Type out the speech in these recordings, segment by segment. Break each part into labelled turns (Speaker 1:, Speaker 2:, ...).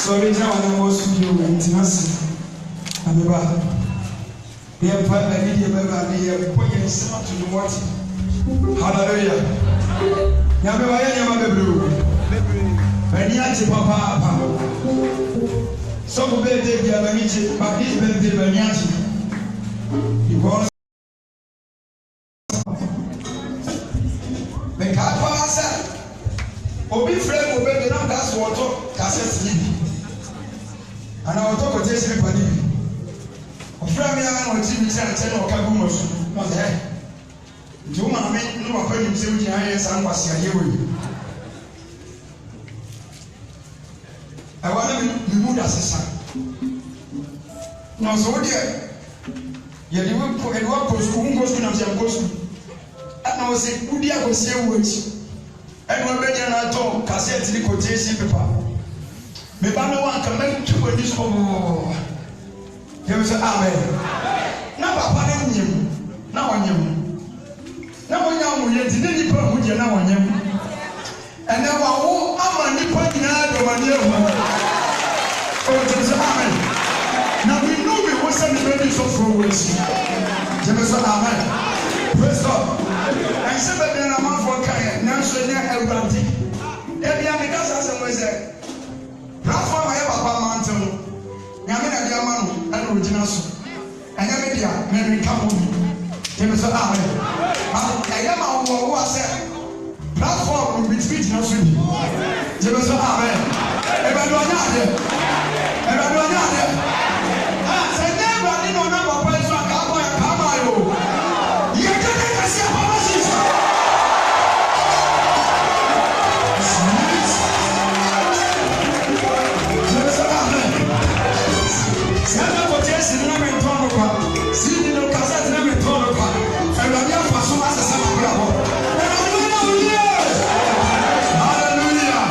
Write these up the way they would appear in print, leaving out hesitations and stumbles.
Speaker 1: Sorry, now I was to do maintenance. I'm about the empire. I need a point someone to do what? Hallelujah. Yamma Blue. Beniachi Papa. Some birthday, Beniachi, but this birthday, Beniachi. Because the car said, Obi Fred will be now that's water, cassette sleep. And I will talk with this everybody. A friend of TV and tell you, Kabumas, not there. Do my men know a friend himself in Hayes and was here with you. I want to be moved as a son. No, so dear. Yet you will put a work post, who goes to Namsian Post. And I was saying, who dear was here with you. And we're ready and I told cassette the quotation paper. Me ba no one can make two of this over. You say amen. Now papa na nyem. Na wanyem. Na wanyam ye ti ni pa hu je na wanyem. And now wo ama ni pa nyina do mane hu. Oh, you say amen. Now we know we was send the baby so from ways. You say amen. Praise God. I say baby na man for kai na so nya Ewurade. E bia me kasa say we say platform I have a mountain. Yamina Diamano and original. And Yamedia, Mary Campbell. James Amen. I am our who was platform will be speaking of you. James Amen. Everyone, I said, never did not know what you can see a Hallelujah.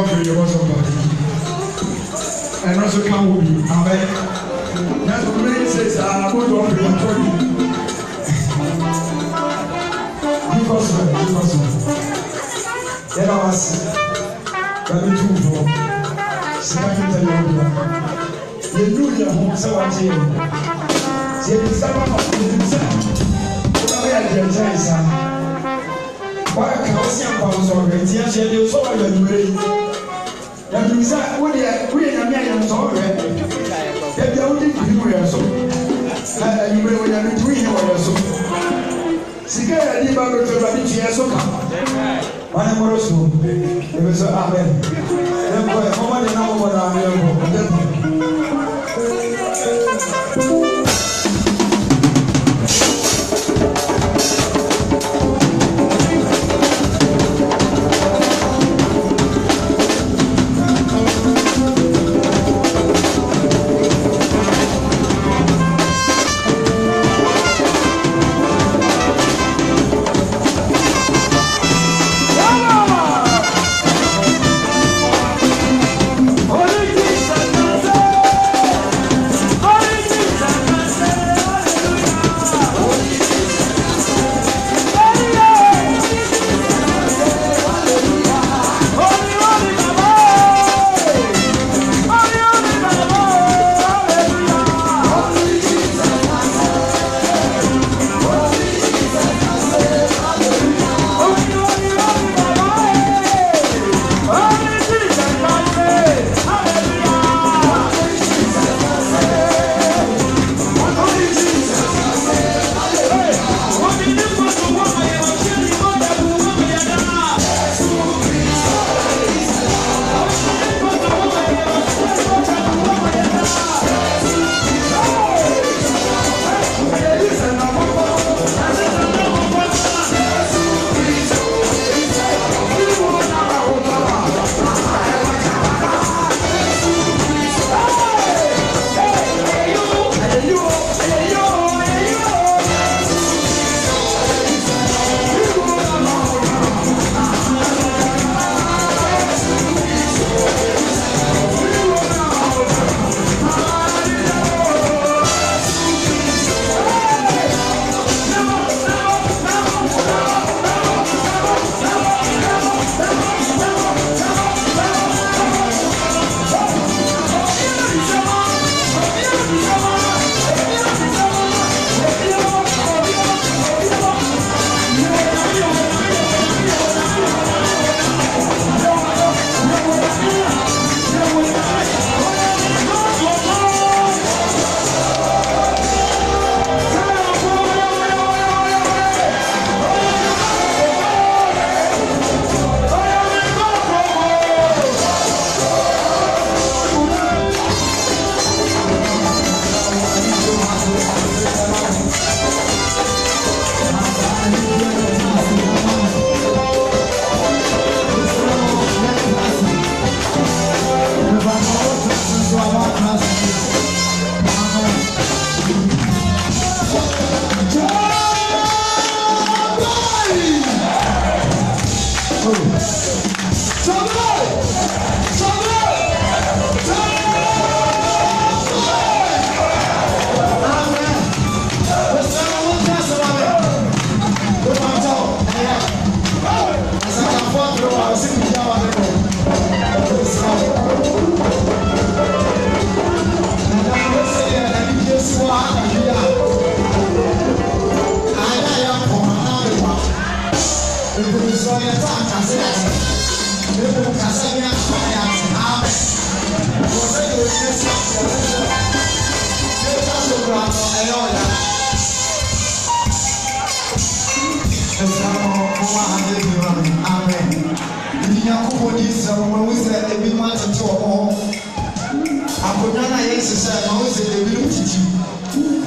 Speaker 1: offering your bosom body. And also come with you. Amen. That's what many says, I go to offering your body. Give us one, give us one. Let us let me do for. Second tell you. You know your home so much here. See, it's some of the why can I see a pound of it? Yes, you saw the way. That you said, we are millions of it. If you only do so, you will have to do so. Sigara di bago to rabi tia so ka. Wana moro so. E be so amen. Dem ko e mama de na mo na me ko.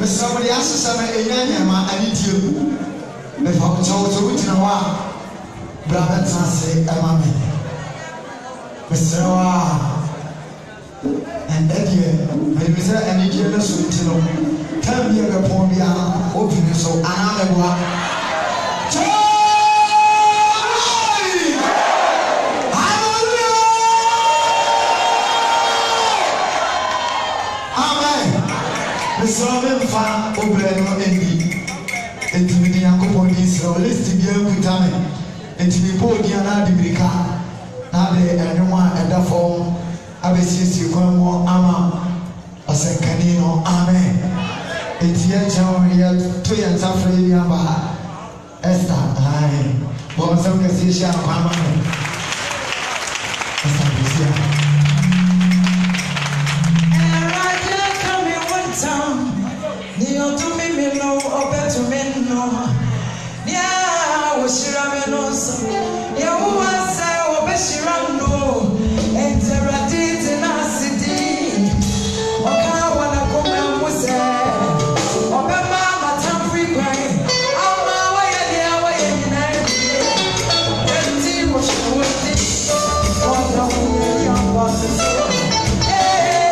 Speaker 2: Somebody else is saying, I need you. If I'm told to reach in a while, brother, say, I'm Mr. And Eddie, maybe there any jealous with you. Tell me upon me, open so another one. Hallelujah! mesrɛ memfa obrɛ no ani enti mede Nyankopɔn di srɛ list bia kuta me enti mebɔ odia na ade mirika na ade ɛnwom a ɛda fam abɛsiesie kwan mu ama ɔsɛnkani no amen enti yɛkyɛw yɛto yɛn nsa frɛ yi aba Esther ae bɔn nsɛm kɛseɛ hyɛ akwama no Esther bɛsia
Speaker 3: You to me no, or better men no. Yeah, was Shiramenos. Yeah, who was I or Beshirando? And there did in our city. Or how when I come and was there. Or Mama Tamfree crying. Oh, my way, the way in the and see what she would think. Oh, no, young bosses. Yeah,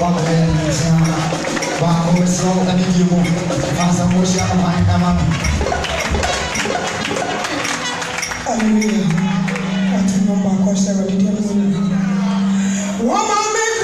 Speaker 2: one over so and you move some motion on my hammer.
Speaker 3: Hallelujah. What a number of questions. Woman, make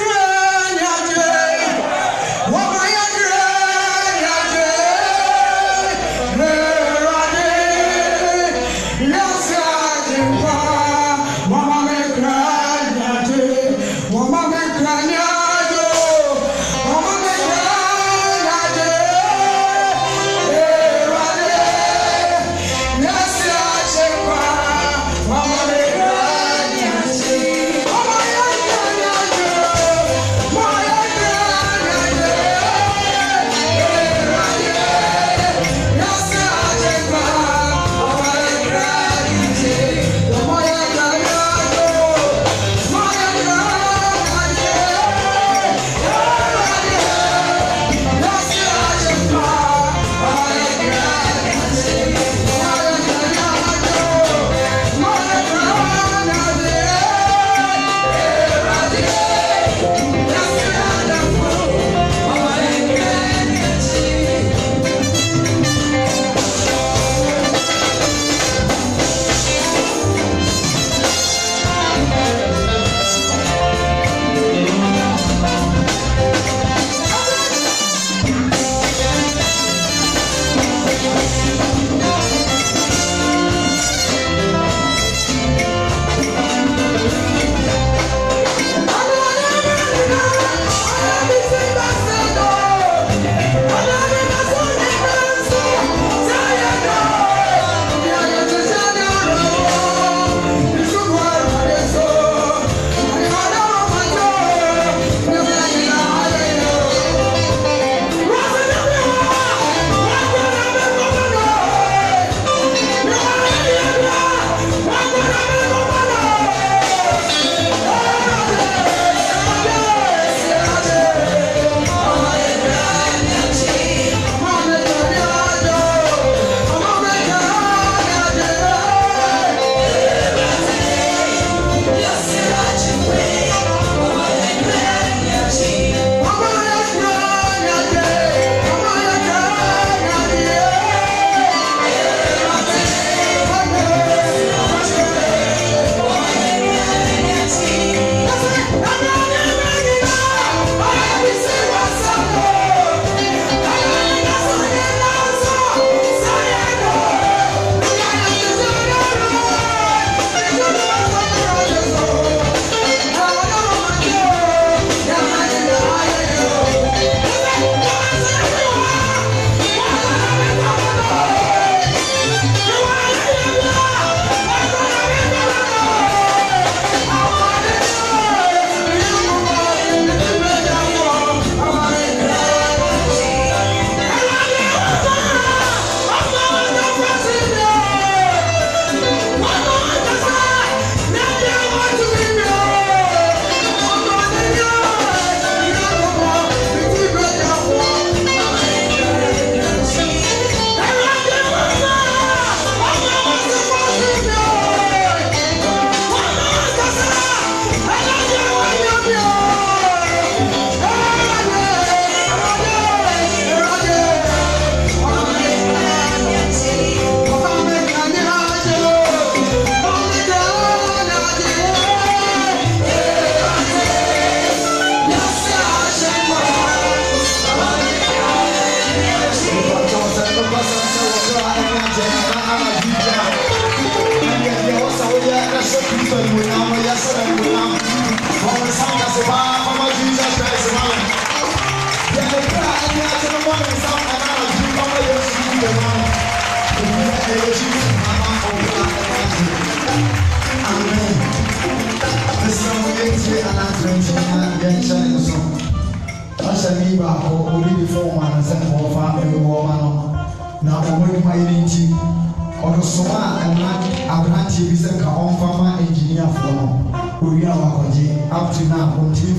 Speaker 2: up to now, until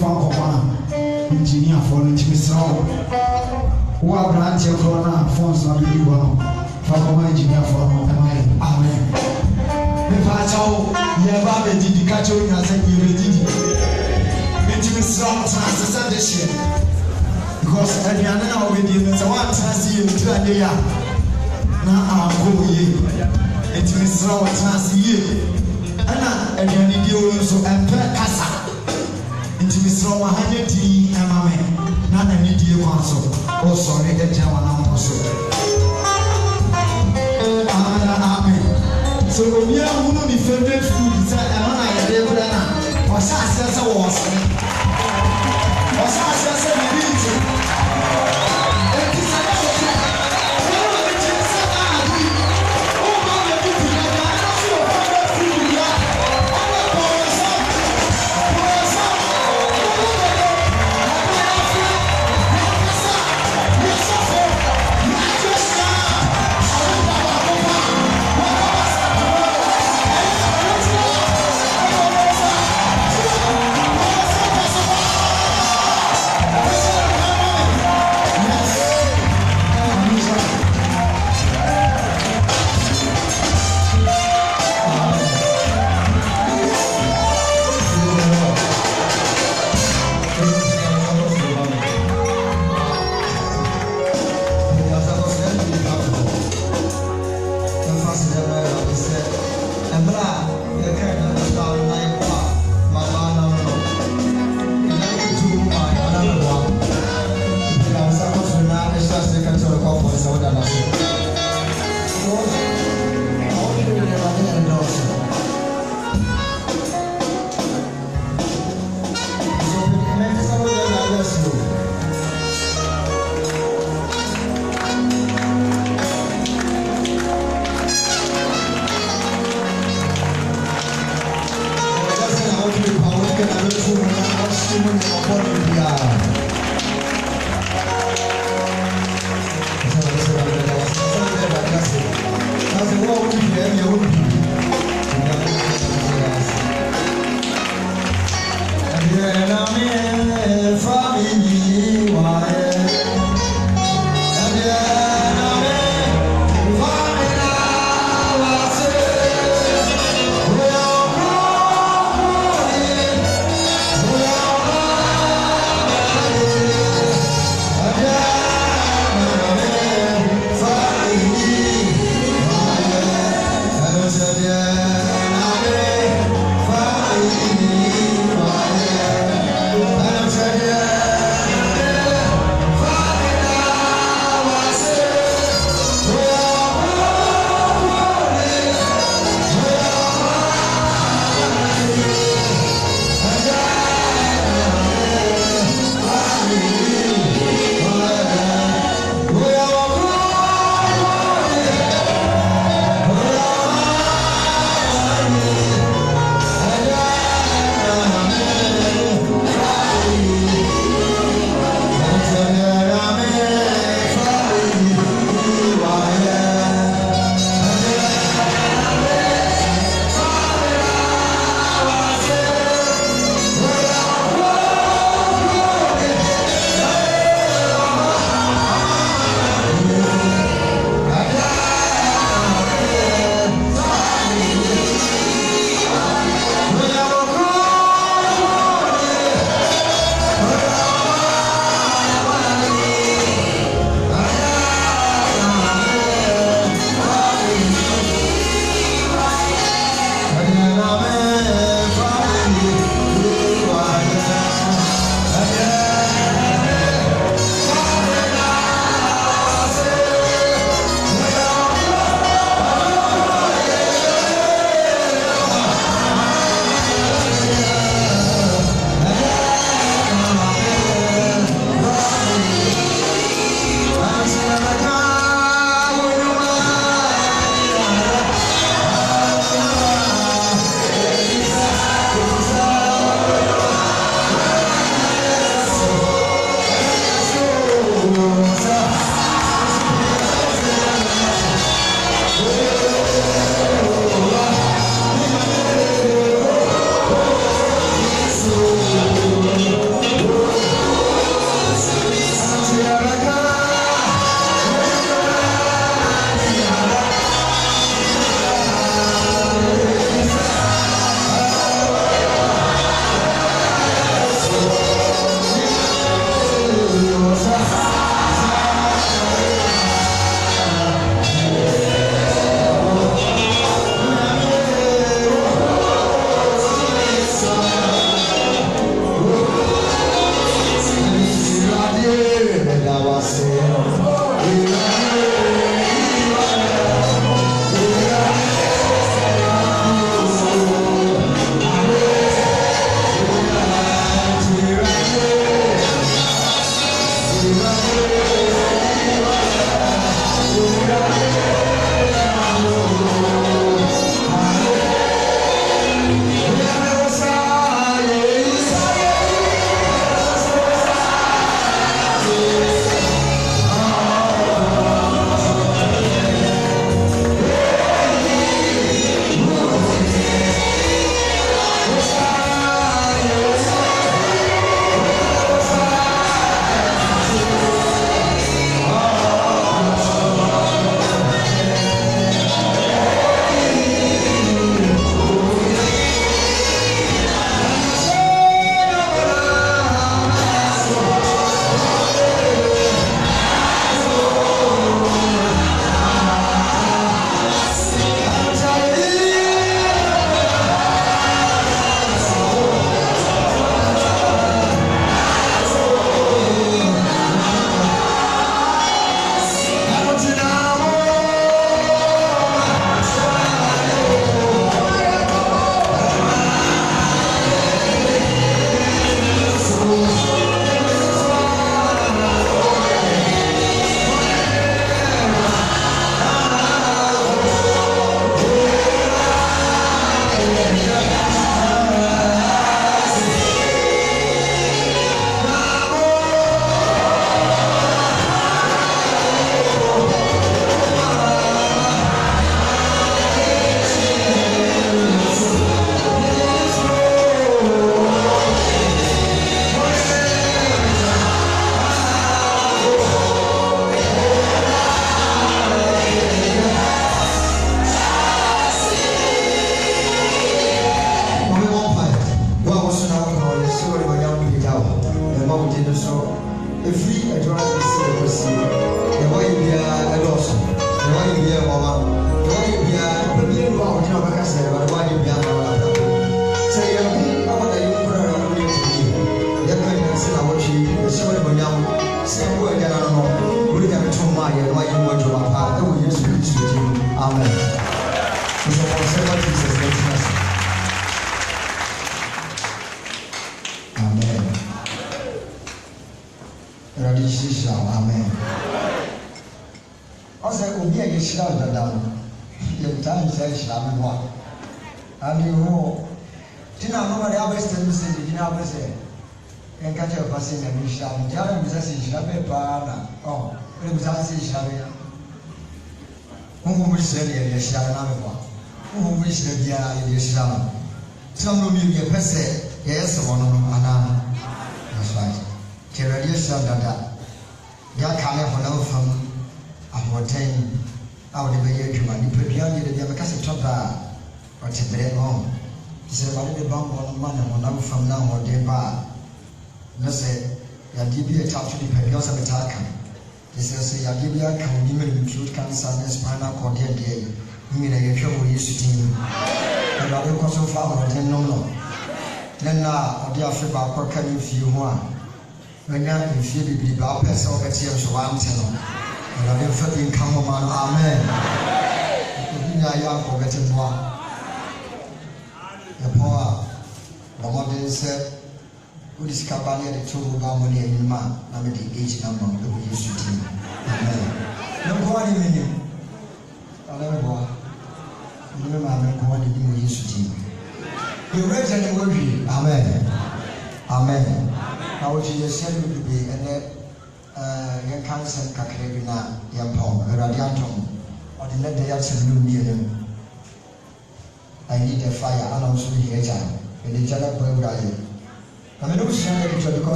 Speaker 2: engineer for the Timisrael. Who are branch of Corona, phones not really well. From engineer for Amen. If I told you about the Didicato, I said you did. Mesra Transasa this year. Because Adriana already knows what Transi you to a year. Now I'm going. It's Mesra Transi. Anna Adriani Dio so and Casa. It's Mesra Mahanyati and Mamma. None any dear council. Oh, sorry, the German also. Amen. So we are one of the favorite foods that I'm not a devil. What's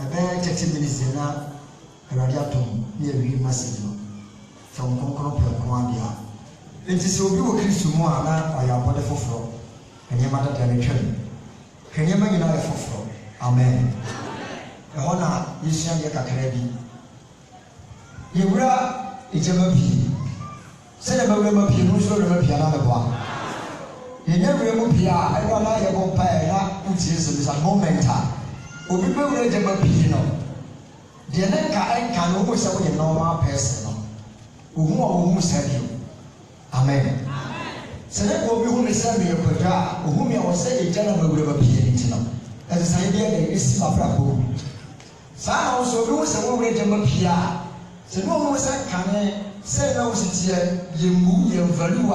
Speaker 2: about 30 minutes now. Radiatum near we must from Concord Columbia. It is so you will to more or your body for floor, and your mother than a train. Can you make another for floor? Amen. The honor is Shandia Kakrabi. You were it's a movie. Say about remember piano, so remember piano one. You never remember piano, I don't like a compare, which is a momentum. We will read about piano. The Anka can always have a normal person. Who said you? Amen. So that will be whom is sent me a prayer, whom I will say a gentleman will appear in Tino. As I did, is my bravo. Some also rules a woman to appear. So no one said, can say no, it's here, you move your value.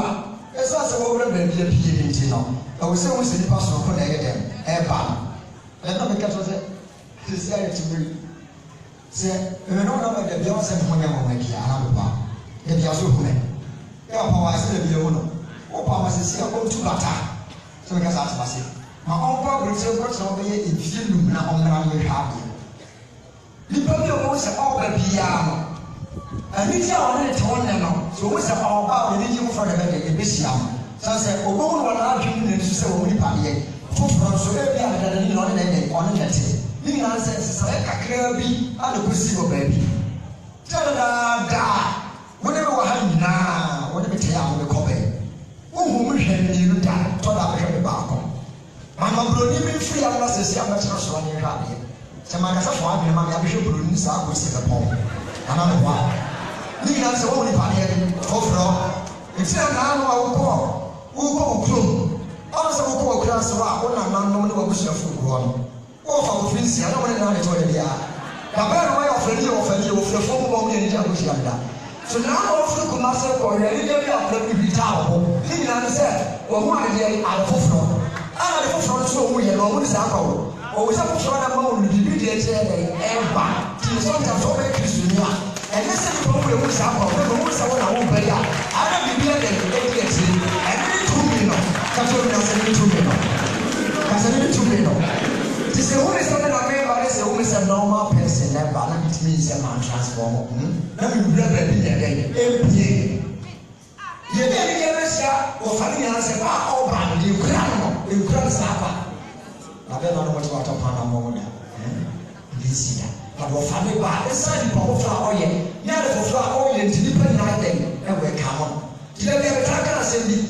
Speaker 2: As I said, over baby appear in Tino. I was always in the pastor for them, ever. Let me catch it. He said to me. Say, we don't know about the Beyonce and Honey, Anaba. If you are so good, your power is still the owner. Or power is here on to butter. So we can ask myself. My own power will say what's over here in film now on the happy. You probably almost all the piano. And it's our only tournament. So what's our power? We need you for the better in this young. So I said, oh, one argument is so many party. So every other than on the Being answered is like a crabby and a pussy baby. Whatever I have now, whatever tell the copy. Who will you die? Told I have a balcony. Mamma Bruni been free of us as young as on your happy. Some of us want me, Mamma Bishop Brunis, I will sit upon. Another one. Leave us only party for it's not now I will call. Who go clue? Also, go across the rock when I'm not knowing what was your food one. Oh, for Vinci, I don't want to know what they are. The better way of the former woman in Jabusianda. So now, also, Kumasa for a little bit of the retail. He said, or one day at the forefront. I had a forefront so we had always alcohol. Or was up for a moment, the beauty and back. Till sometimes so many Christian. And listen to what we was alcohol, who was I won't pay out. I don't be there and get it. And then 2 million. That's what I said 2 million. I said 2 million. This is only something I mean by this. Always a normal person. That it means a man transformer. Let me grab a bit again. MPA. You didn't get us here. Or family answer. Oh, man, you can't stop. I don't know what you want to find a moment. This year. But what family by the side of flower oil. Now for flower oil to depend on them. And we come on. Did I get a tracker assembly?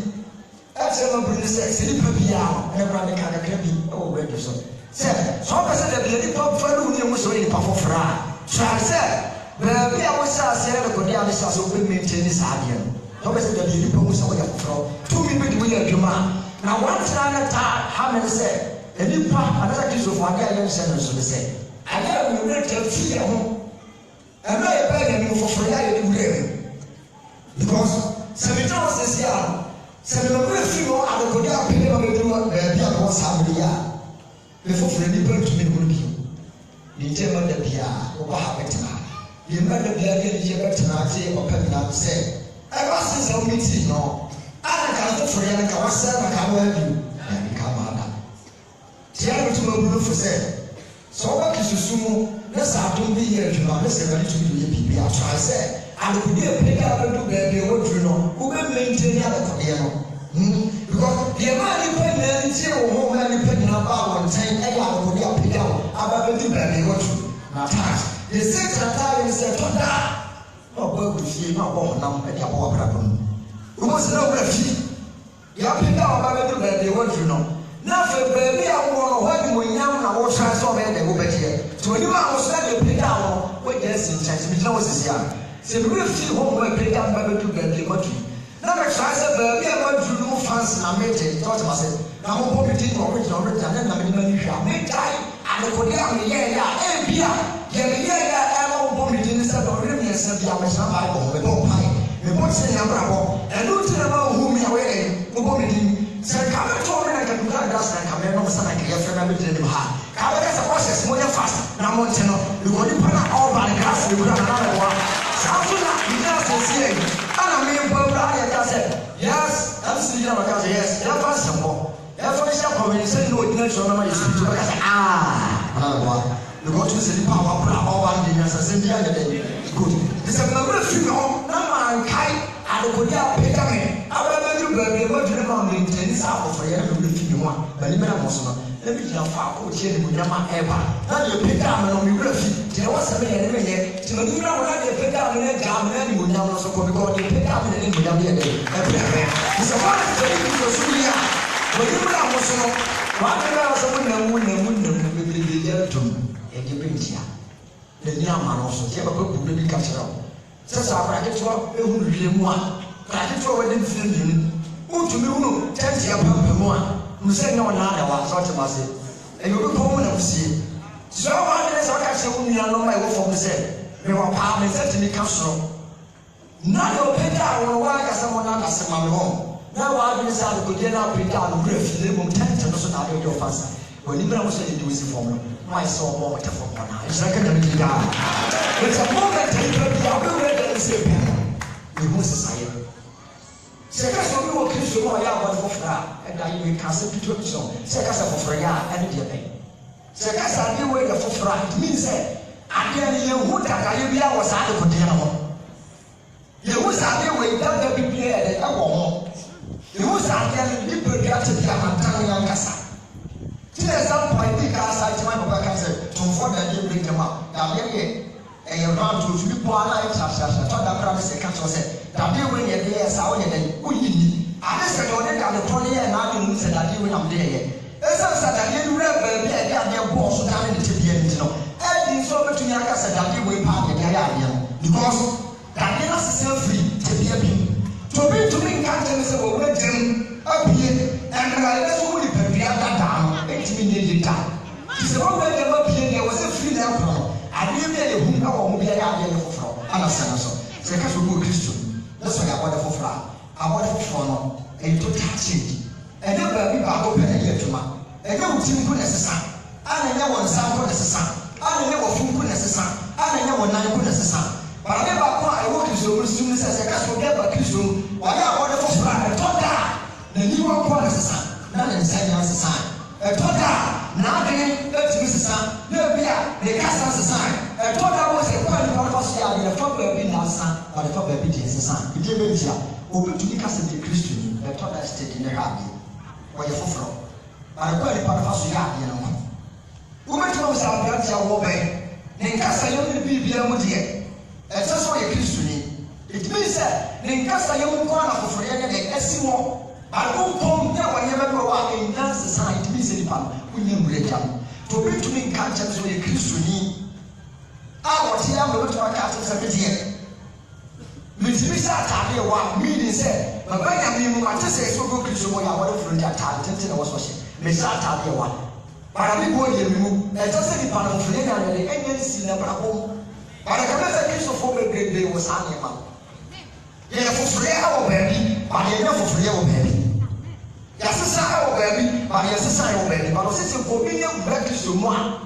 Speaker 2: That's a number of sex. Silly piano. And I can't get me. Oh, wait a second. So I said that the pop for you was already puff of fry. So I said, well, I was saying the Cordialis has open maintain this idea. I was said that the people was away from 2 minutes with your man. Now, once another time, how many said, and you pop another piece of one guy and sentence to say, I never will not tell you at home. I'm not a begging you for free. I do live because 7 hours is young. 7 of the few are the Cordia people will do what they was having. Before for any bird to be good you. The German the Pia, or Bahabetana. You met the Pia, you better not say, or Pepina say, I was since I'll meet you. No, I can't for Yanaka, I said, I can't help you. And become Anna. Tiago to my blue for said, so what is the sumo? Let's have to be here to know. Let's have to be people. I said, I would be a big out to baby, what you know, who will maintain the other Cordiano. Because the man you pay me, zero home, and you pay me about 10 egg out of the pick out. I'm about to baby, what you not touch. The 6 time said, no, boy, we see no more number at your problem. Who was no refugee? You have picked out about the baby, what you know. Now, for baby, I want to help you young, I will try so many go back here. So when you are also pick out, what yes, in chance, we know this young. So we will see home where pick out baby to baby, what you. Now, I said, baby, I want to do fancy. I made it. Thought myself, I'm a poverty original, and then I'm in the shop. Make time, and the Korean, yeah, I'm a poverty instead of really a set of my Bible, the boat pie, the boat saying, I'm bravo, and don't tell about whom you're wearing, the poverty. So, come and told me I can do that, and come and know something I can remember in the heart. Come as a process more fast. Now, Montano, you want to put all by the grass, you grab another one. Something like you just saying. Yes, I'm still going yes, you're fast some more. Every shop of you say no, it's not your speech. Another one. because we say the power of our Indians as in the other day. Good. This is another thing. No man kai. I don't go pay me. I will be able to remember the tennis out for you to live in one. But let me just far out here with Yama ever. Now you pick up and you refuse. There was a man here. To the new one, you pick up and then jam and you now also because you pick up and then you down here. It's a one of the Syria. But you know, what the Yaman also, Jabba will catch up. Says our bracket for a million one. Bracket for a different. Who to me, 10 years per one. Who said no another was such a massive. And you will come and see. So I guess I can say, we are not my work from the same. We were palm and said to me, council. Now you'll pay down or why someone else at my home. Now I will say, I could get up and down the griff, they won't tend to know how to do faster. When you was saying, do is for me. My soul moment for one. It's like a little guy. It's a moment to be ready to say, you must say. Second, we will kiss you more for frat, and I will cancel to do so. Second, for Freya and the pay. Second, I will wait for frat. It means that I didn't hear who that I was out of the dinner. You was out there with that be prepared at home. You was out there and people got to be a Montana Cassa. Till some point, because I told my back and said, to afford that you bring them up. Now, and you run to be born like I thought that promise the council said. That you win your day as I win it. I said, on it, the 20 and I didn't say that you win up there. As I said, that you never be a damn boss down in the TPN. And so much to Yaka said that you will party the idea. Because that you are still free to be a being. To be countenance of a wedding up here, and let's only prepare that down. 8 million time. It's the one way up here, there was a free level. I didn't know who know be a idea for. Understand so. Because we go Christian. That's why I want for flat. I want for fun. And to touch it. And then we back open a year to man. And then we see good as a son. And then one son good as a son. And then one food good as a son. And then one nine good as a son. But I never quite work so soon as I can forget about Christian. Why I want for flat. I thought that. The new one good as a son. Not inside as a son. I thought that. Now then, let's miss a son. No beer. They cast us a sign. I thought that was a quite one of us here. The problem being our son. But the problem being his son. It didn't mean open to the cast of the Christian. I thought that state in the habit. Why you for? But I quite part of us, you know. Who went to us out there to our way? Then cast a young people beyond here. And that's why a Christian. It means that then cast a young corner for any SCO. But who come there when you ever walk in that society? It means we need to bring to me conscience with a Christian. I was here, I'm going to my catches every year. Miss Saturday, one meeting said, but when I mean, I just say, so go Christian, I want to find that talent, and I was watching. Miss Saturday, one. But I will go here, and just say the panel for the NNC number home. But I can never Christian for a great day was animal. Yeah, for free our baby, but you're not for free our baby. Yes, it's our baby, but yes, it's our baby. But it's a convenient breakfast to one.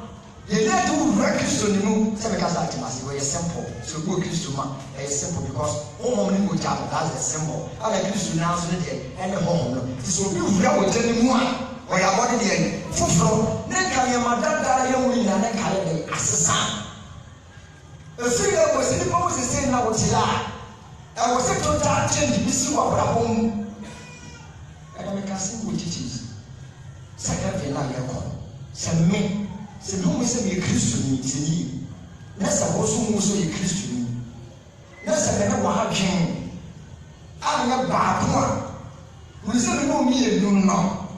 Speaker 2: You need to breakfast to you. Some guys like to say, well, it's simple. So go Christ to man. It's simple because all money will jump. That's the symbol. I like Christ to now, so they and the home. So you will tell me one. Or your body there. For then can your mother die young women and then carry the assassin. The thing that was in the most is saying now what's lie. I was saying to that change, you see what home. And I can see what it is. Second, they like your call. Send me. Send whom is a Christian to you. That's a person who's a Christian. That's a man who has king. I'm a bad one. We said, no, me, you know.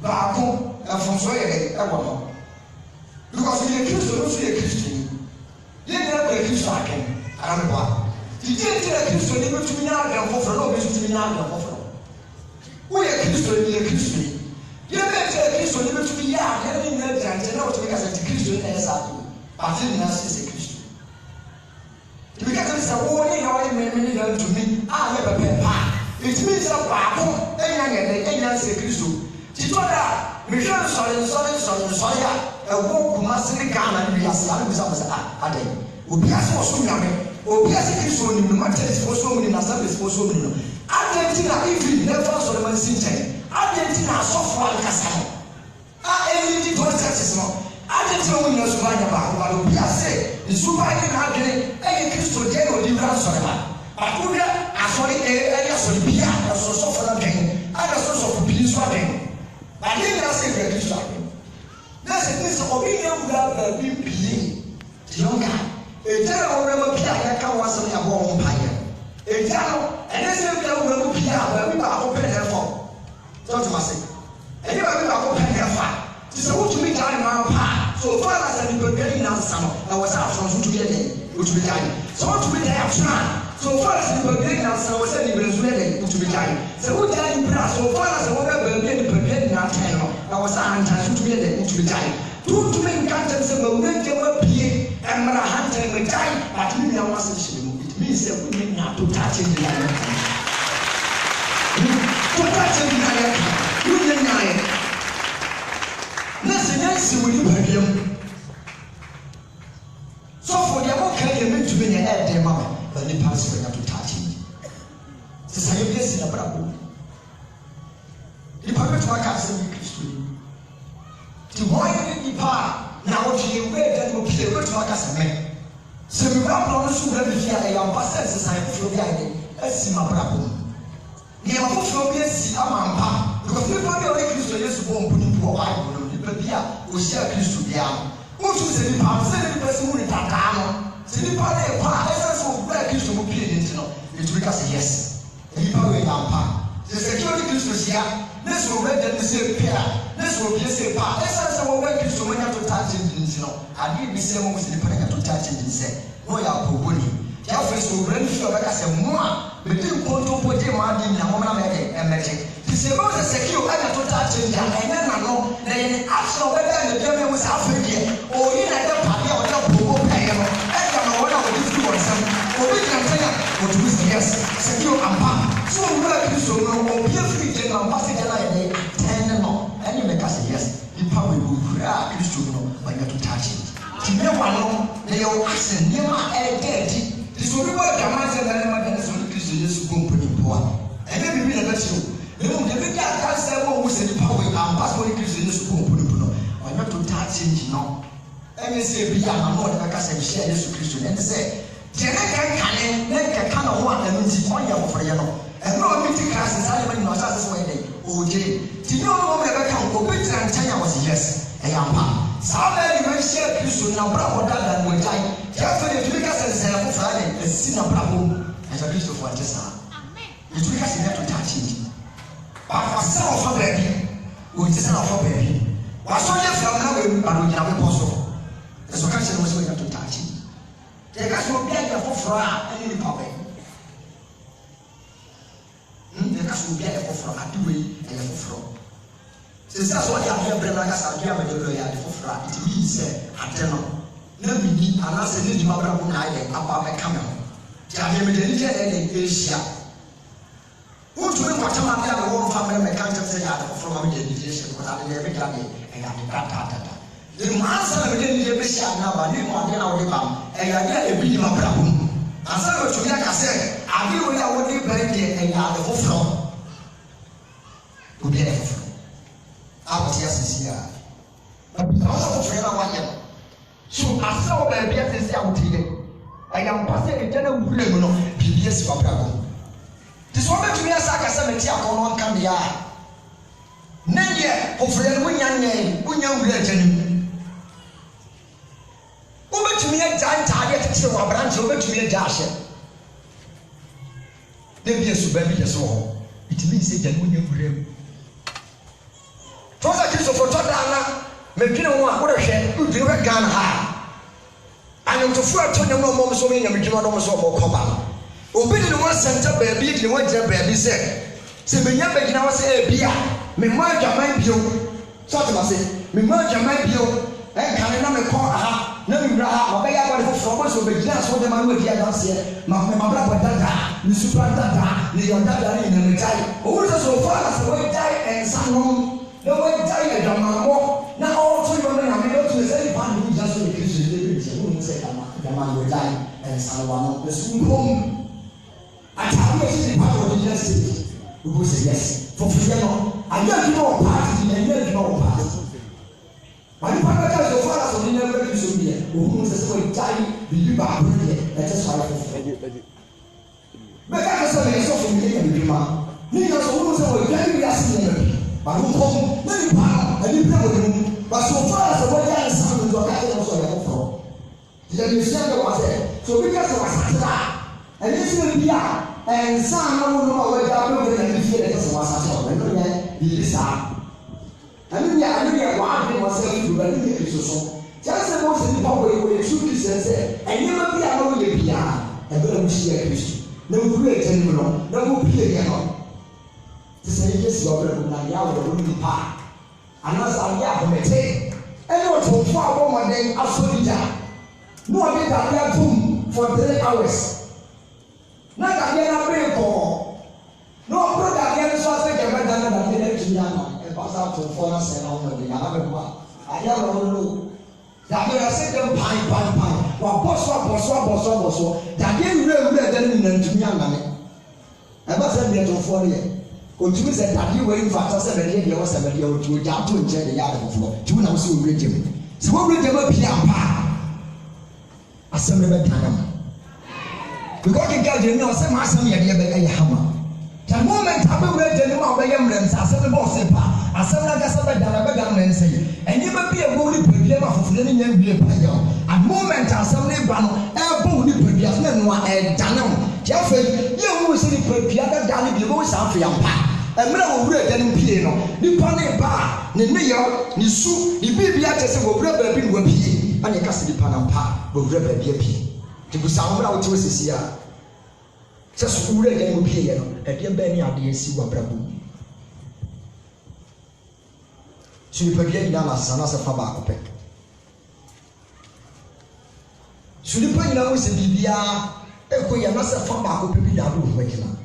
Speaker 2: Bad one, and from Sweden, I want. Because you're a Christian, also a Christian. You're not a Christian, I can. I don't know. Did you tell a Christian able to be out and for no reason to be out and for? We are Christian, we are Christian. You never tell a Christian able to be out, having no chance to know to make us a Christian as I do. But then us is a Christian. Because it's a warning, how many to me, I have a pen. It means a Bible, and a Christian. Titoda, Michel Solid, a walk who must be gone and be as young as I day. Ubias was so young. Obias Christian in the matters for so many Nazareth for so many. Argentina, even never saw the Sinchen. Argentina, so far, Casano. I ain't the process.
Speaker 3: adetire wo nyina suba nya ba ko ba bia se suba nya na adwene e Kristo je no di wura sore ba akuri asori e asori bia so for na den ada so bi so den ba ni na se Kristo na se ni so obi nya wura ba bi pie yonga ejara wo ma pia ya ka waso ya bo on paye ejara ene se pia wo ma pia ba bi ba ko pe na fo so to mase ene ba bi ba ko pe na fa ti se wo tumi jare ma pa so far as an ibegani na samo na wasa afro so tumi de wo tumi jare so wo tumi de afro so far as ibegani na samo wasa ni brezu de wo tumi jare se wo jare bra so far as wo ba be ni ibegani na teno na wasa anta so tumi de wo tumi jare tutu men kanta se ma wenge ma pie emra hanta me dai but me ya wasa shiri it means say we na to touch in the life to touch in the life you ne nyae na se nyansi woni babiam so for the mo ka ye me to me ne e de ma ba ni pass we na to touch in se sa ye bi se na brabo ni pa to aka se ni Kristo ti boy ni pa na o ti we de no pie we to aka se me se me bra no so bra bi fia e ya passa se sai fo bi ai esi ma brabo ni ma fo bi esi ama mpa because people dey only Kristo Yesu bo mpu ni po wa ni pa bia o sia Kristo bia mo tu se ni pa se ni person ni tata no se ni pa dey pa esa so bra Kristo mo pie ni no it we ka say yes ni pa we ya mpa se security Kristo sia nesu o bɛda ne sɛ pia nesu o bie sɛ pa ɛsan sɛ wɔn bɛ Kristo wɔn nya total change nti no adeɛ bi sɛ wɔn sɛ nipa nya total change sɛ wɔn yɛ apɔbɔ ni yɛafɔ sɛ owurɛ no fi ɔbɛka sɛ mo a bɛdi nkontompo de mo adi nyina wɔn nam ɛyɛ ɛmɛgye ti sɛ wɔn sɛ secure anya total change a ɛnyɛ nano na yɛ ne action ɔbɛda ne bia mɛ mo sɛ afɛ deɛ oyi na ɛdɛ padeɛ a ɔyɛ apɔbɔ pɛyɛ no ɛda ma wɔn a wɔde fi wɔn nsam obi gyina nkyɛn a wɔtumi sɛ yes secure ampa so owurɛ Kristo no obi afiri gyina ampa sɛ gyina yɛ de ten no ɛne mɛ ka sɛ yes nipa wɔ ewura Kristo no wɔnyɛ total change ti mɛ wa no na yɛ wɔ asɛ nneɛma a ɛyɛ adi ti sɛ obi wɔ adwama sɛ na nneɛma de ne sɛ ɔne Kristo Yesu bɔ mponi mpoa ɛnyɛ biribi na bɛkyerɛ o ɛmu de bi ka aka sɛ wɔn wo sɛ nipa wɔ ampa sɛ ɔne Kristo Yesu bɔ mponi mpo no wɔnyɛ total change no ɛnyɛ sɛ ebi yɛ ama na ɔde bɛka sɛ nhyɛ Yesu Kristo ɛne sɛ deɛ ne kɛnkane ne kɛka na ho a ɛno nti ɔnyɛ foforɔyɛ no ɛno a ɔbi ti krase saa yɛ ma nyina ɔhyɛ ase sɛ wɔyɛ dɛ ɔgyere ti ne ɔno wɔn bɛka ho obi gyina nkyɛn a wɔsi yes ɛyɛ ampa saa bɛyɛ de wɔahyɛ Kristo na bra wɔda da no wɔgyae yɛafɛ de tumi ka sɛ nsɛn foforɔ ne asi na bra bom ɛsɛ Kristofoɔ nte saa yɛtumi ka sɛ yɛ total change wafa sɛ wɔfa baabi wɔnti sɛ na wɔfa baabi wasɔ yɛ fam na wɔawu ba no gyina bepɔ so ɛsɛ ɔka kyerɛ wɔ sɛ wɔyɛ total change yɛka sɛ obi ayɛ foforɔ a ɛne nipa bɛ yɛka sɛ obi ayɛ foforɔ ade wei ɛyɛ foforɔ sɛsɛ sɛ ɔde adeɛ brɛ no aka sɛ adeɛ a mɛde brɛ yɛ ade foforɔ a ɛtumi yi sɛ ade no na menni anaasɛ ne dwuma brɛ mo na ayɛ aba bɛka me ho nti adeɛ mede ani kyɛ ɛyɛ ɛhyia wotumi nkɔtam ade a mewɔ mfa mmerɛ mɛka nkyɛm sɛ yɛ ade foforɔ ma mede ani kyɛ hyɛ because ade deɛ ɛbɛgyina deɛ ɛyɛ ade dadaadada ansa na mede ani kyɛ bɛhyia ade aba ne mu ade na wode ba ɛyɛ ade a ɛbi nyima brɛ ho ansa na wɔtumi aka sɛ ade wei a wode bɛn deɛ ɛyɛ ade foforɔ obi ayɛ foforɔ a wɔte asisi a abisa wɔn sɛ foforɔ na wɔayɛ no so asa wɔ baabi asisi a wɔte yɛ ɛyɛ mpa sɛ ɛgya na wura mu no biribi asi wɔ brɛ ho nti sɛ wɔbɛtumi asa aka sɛ mete akɔ no nka deɛ a ne deɛ foforɔ no wonya wura agya no mu wobɛtumi agya ntaadeɛ tete wɔ aberante wobɛtumi agya ahyɛ na bi asuba bi yɛ so wɔ hɔ ɛtumi sɛ gya no wonya wura mu tɔ sɛ Kristofo tɔ daa na madwene ho a wodehwɛ wodwene hwɛ Ghana ha anyomtofoɔ a ɛtɔ nyam na ɔmɔm so ɔmɛ nyamedwuma na ɔmɔ so ɔmɔ kɔba obi de ne ho asɛnta baabi de ne ho agyina baabi sɛ menya bɛgyina hɔ sɛ ɛbi a memma adwaman bio sɛ ɔtema se memma adwaman bio ɛnkane na mekɔ aha na mewura ha mabɛyɛ abɔde foforɔ ɔbɔ sɛ ɔbɛgyina so wode ma no wadi adanseɛ mabrabɔ dadaa ne supra dadaa ne yɛ dadaa ne nyina megyae ɔwuru sɛ sɛ ɔfa na sɛ wɔgyae ɛnsa nom na wɔgyae adwamammɔ na ɔɔto yɔ no nyame na ɔtumi sɛ nipa ne wogyina so ne Kristo ne bɛbɛgyɛ wohu sɛ adwaman wɔgyae ɛnsa no wa no ɛso nkɔm atade a ɛhyɛ nipa wɔ gyina stage wobɔ sɛ yes foforɔyɛ no ayɛ adwuma wɔ paati ɛnyɛ adwuma wɔ paati wanipa bɛka sɛ ɔfa
Speaker 4: afɔri na ɛbɛ bi so deɛ ohun sɛ sɛ wɔgyae bibi baako deɛ ɛte so ayɛ foforɔ bɛka kasa bɛyɛ sɔfo mi yɛ bibi ma ne nyina sɛ ohun sɛ wɔgyae bi ase yɛ bi baako nkɔm na nipa ɛni bi ɛwɔ ne mu baso fa sɛ wɔgyae nsa no nso ɔka kyerɛ sɛ ɔyɛ foforɔ yɛ bi ehyia bɛ wɔ sɛ sɛ obi ka sɛ wasase a ɛne sɛ bi a nsa na wɔn a wɔgyae bɛ wɔ ne fie ɛte sɛ wasase ɔbɛ no yɛ bibi saa ɛnu yɛ waade wɔn sɛ furu ɛnu yɛ esoso kyerɛ sɛ wɔn sɛ nipa wɔ etu kristian sɛ ɛnyɛma bi a wɔn yɛ bia ɛbɛ na wɔn hyia kristu na wɔn kuru ɛkyɛn mu no na wɔn pie yɛ no te sɛ yɛ si ɔbɛrɛ mu na yɛ awɔ wɔn nipa anaasɛ ayɛ abɔmɛte ɛne ɔtɔnfo a wɔn mɔden asɔ dida na ɔde dadeɛ atum for 3 hours na dadeɛ na bere kɔɔ na ɔkoro dadeɛ nso asɛ gyɛmɛ dan na dadeɛ na etu yɛ ama. Pasa to for us and all the other one. I don't know. That they are saying pine. Well, boss. That they really then to me. I was a little for you. Continue said that you were in fact 7 years or 7 years to jump to the yard of the floor. 2 now so read him. So what read them up here? Assembly by time. Because you got you know, some assembly at the hammer. The moment I will read the name of the young men, assembly boss. Asɛm na kasa bɛ dana bɛ dana nsa yi ɛnyɛ bɛ bi ɛbɔ ni pɛdua ma foforɔ ne nyɛ wie pa yɛ at moment asɛm ne ba no ɛbɔ ni pɛdua so na nua ɛdane ho yɛfɛ yɛ hu sɛ ni pɛdua bɛ dane bi ɛbɔ sa afɛ yampa ɛmɛ wɔ wura ɛdane pie no nipa ne ba ne ne yɛ ne su ne bibi akyɛ sɛ wɔ wura baabi ne wɔ pie ɛna kasa nipa na mpa wɔ wura baabi apie te busa wɔn a wɔte wɔ sisi a sɛ so wura ɛdane wɔ pie yɛ no ɛdeɛ bɛɛ ne adeɛ si wɔ abrabɔ mu. So you put your name as a faba. So you put your name as a Bibia, a queen, and as a faba could be that room waking.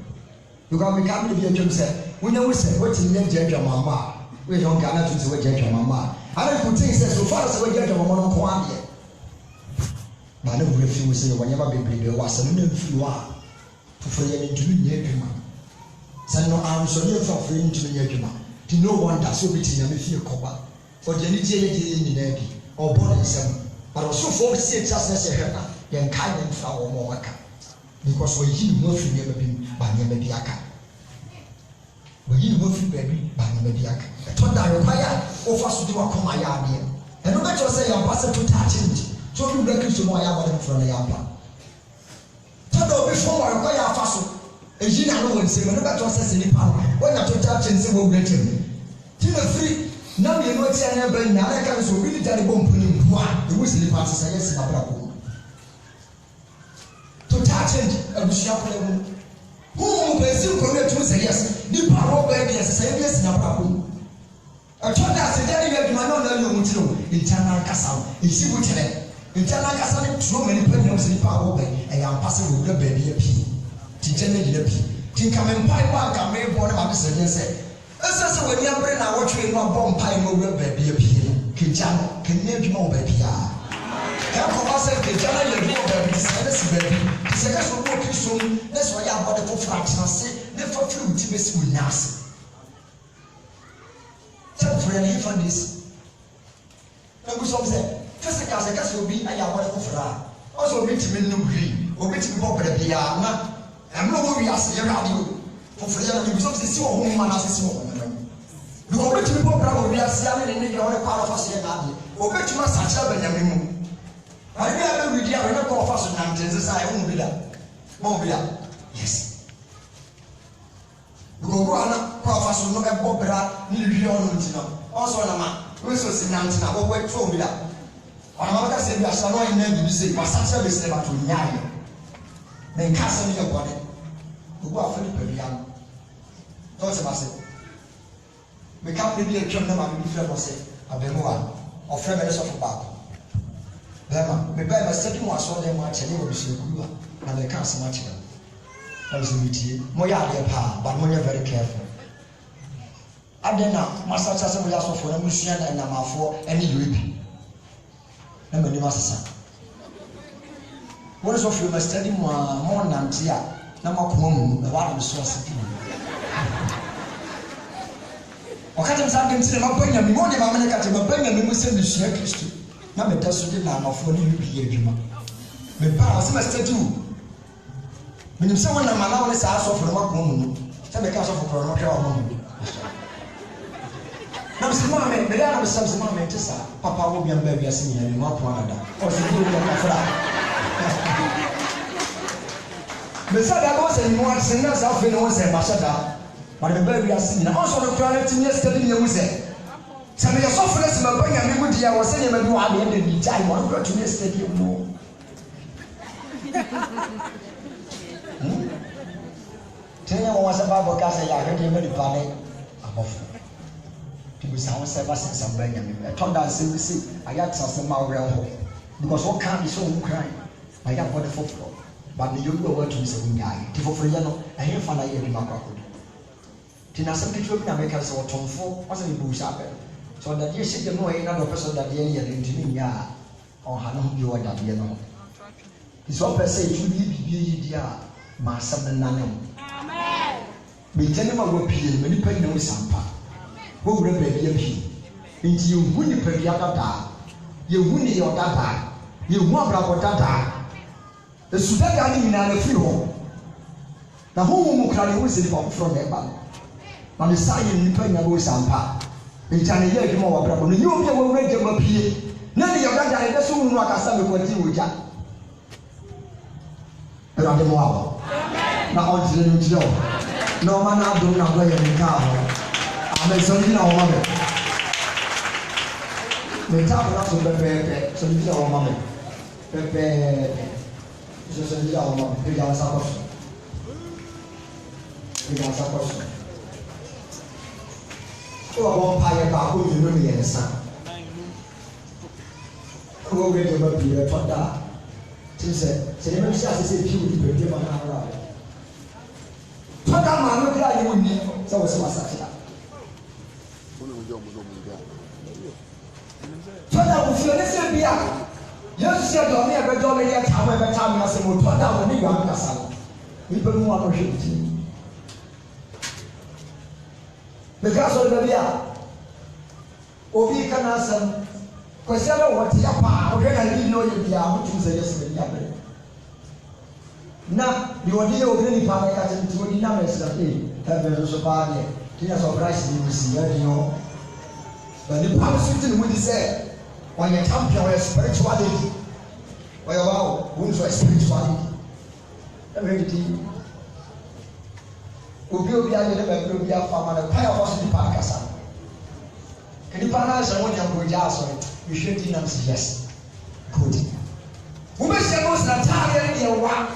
Speaker 4: You can become the Jim said, we know we said, what's in the judge of Mamma? We don't get out to the judge of Mamma. I don't put things so far as we judge of Mamma on Quandia. But no refuse say whenever baby was a new few are for your interview. Send no arms on your for free into the Yajuma. No wonder so between them if you cover for the energy in the navy or born in some, but also for the sake just as a herna, then kind and flower more because we hear Murphy never been by Nemediaka. We hear Murphy baby by Nemediaka. I told I require offers to do a coma yard here. And no matter say I'm passing to touch it, so you break to my yard from the yampa. Told before I require a fossil. A year ago, when say, whenever to assess any power, when I told touch and say, will get him. Timothy, now you know it's an airplane, now I can so really tell the bomb putting one, the whistling passes, I guess, in a bravo. To touch and a bishop level. Who will assume correct to say yes? The power of baby as a say yes in a bravo. I told us a day you might not know internal castle, you see what internal castle, so many problems in the power of baby, and I'm passing with the baby appeal. Tijane dilepi tinkame mpai kwa kame bo na ma se say esa when you bring na watch we no bomb pai no we baby apie kijano kenye dwuma wo baby a ka ko say kijano ye dwuma baby say na si baby say ka so wo kristo na so ya body for fraction ne for fruit be si unyase tell friend he found this na go so say physical say ka so bi aya body for fra also be timi no hwi obi timi bo bra bia na I'm not going to ask you for freedom. You don't see what woman has to see. You go to the program, we are seeing in your part of us here. Or bet you must have a Benjamin. I never read your record of us and this I won't be that. Won't be that. Yes. You go on a professor, no opera, Nilio, also a man. We so see Nantina, or wait for me that. I'm not going to say, I shall not name you say, but such service never to Nyan. Then cast on your body. Who are Philip Young? Don't say, we can't be a children of the friend say, a Bemoa, or friend of a bar. Then, we bear a second one, so they might tell you, and they can't so much. I was a meeting, Moya, dear pa, but when you're very careful. I don't know, Master Chassa will ask for a mission and I'm for any weeping. And when you must say, what is of you must study more than Tia? Number one, the water is so sick. Or cut him something to the Mapanya, Mimonia, Mamma, cut him a penny, and we send the share Christian. na me da so de na amafo ne bi adwuma me pa o se me steady o menim se wona ma na wona sa asofo no makoma mu no se me ka asofo kro no hwe o mo na se ma me da na se ma me tesa papa wo bia mba bia se ni ani mo apo ada o se ko bia ka fra me sa da ko se ni mo se na sa fe no se ma sha da ma me mba bia se ni na o so no kra na ti ni steady ni mu se se me so fere se ma banya me mu dia wo se ni ma bi wa me de bi jai mo kra to ni steady no Tenya mo wasa ba boka se ya hwede me dipa ne abofo. People say won say ba se samba nya me. E tonda se we say aya tsase ma we ho. Because what can be so cry. My God body for floor. But the you go to say we die. Ti for ya no e he fa na ye bi makwa ko. Ti na sem kitwe bi na make say otomfo, wasa be bu sha be. So that you see the no e na do person that ye ye ntimi nya on ha no bi o da be no. It's one person to be dia ma sam na no. Me tene ma go pie me ni pa ni sampa wo wura ba bia pie nti ye hu ni pa bia dada ye hu ni yo dada ye hu abrabo dada esu dada ni nyina na firi ho na ho mu kra ni wo se pa from e ba na me sa ye ni pa nya go sampa nti ane ye adwuma wo abrabo no nyo bia wo wura de ma pie na ni yo dada e de so hu no akasa me kwati wo ja era de mo aba na on tire ni tire no man na do na go ye ni ka ho ameso ni na o ma me ta na so be so ni na o ma me be so ni na o ma be ya sa ko o ba pa ye ba ko ni no ni ye sa o we de ba bi e to da ti se ni me si asese pi o di be ma na ra Pada manu kira ni wuni, saya usah masak kita. Pada ufione se biya, Yesu se do me ebe do me ya tawo ebe tawo na se mo pada wo ni yo akasa. Ni be mu wa no hweti. Me ka so be biya. Obi kana sam, ko se ba wo ti ya pa, o hwe na ni no ye biya, mo tu se Yesu be ya be. Na ni wodi ye obere ni pa ka tin wodi na me sa ebe so pa ne ti na surprise ni si ya di no ba ni pa so tin wodi se on your champion or spirituality or your wow who is spirituality ebe di obi aye le ba obi afa ma na pa ya so di pa kasa kini pa na so wodi am go ja so you should tin am say yes good wo be se mo sa ta ye ni wa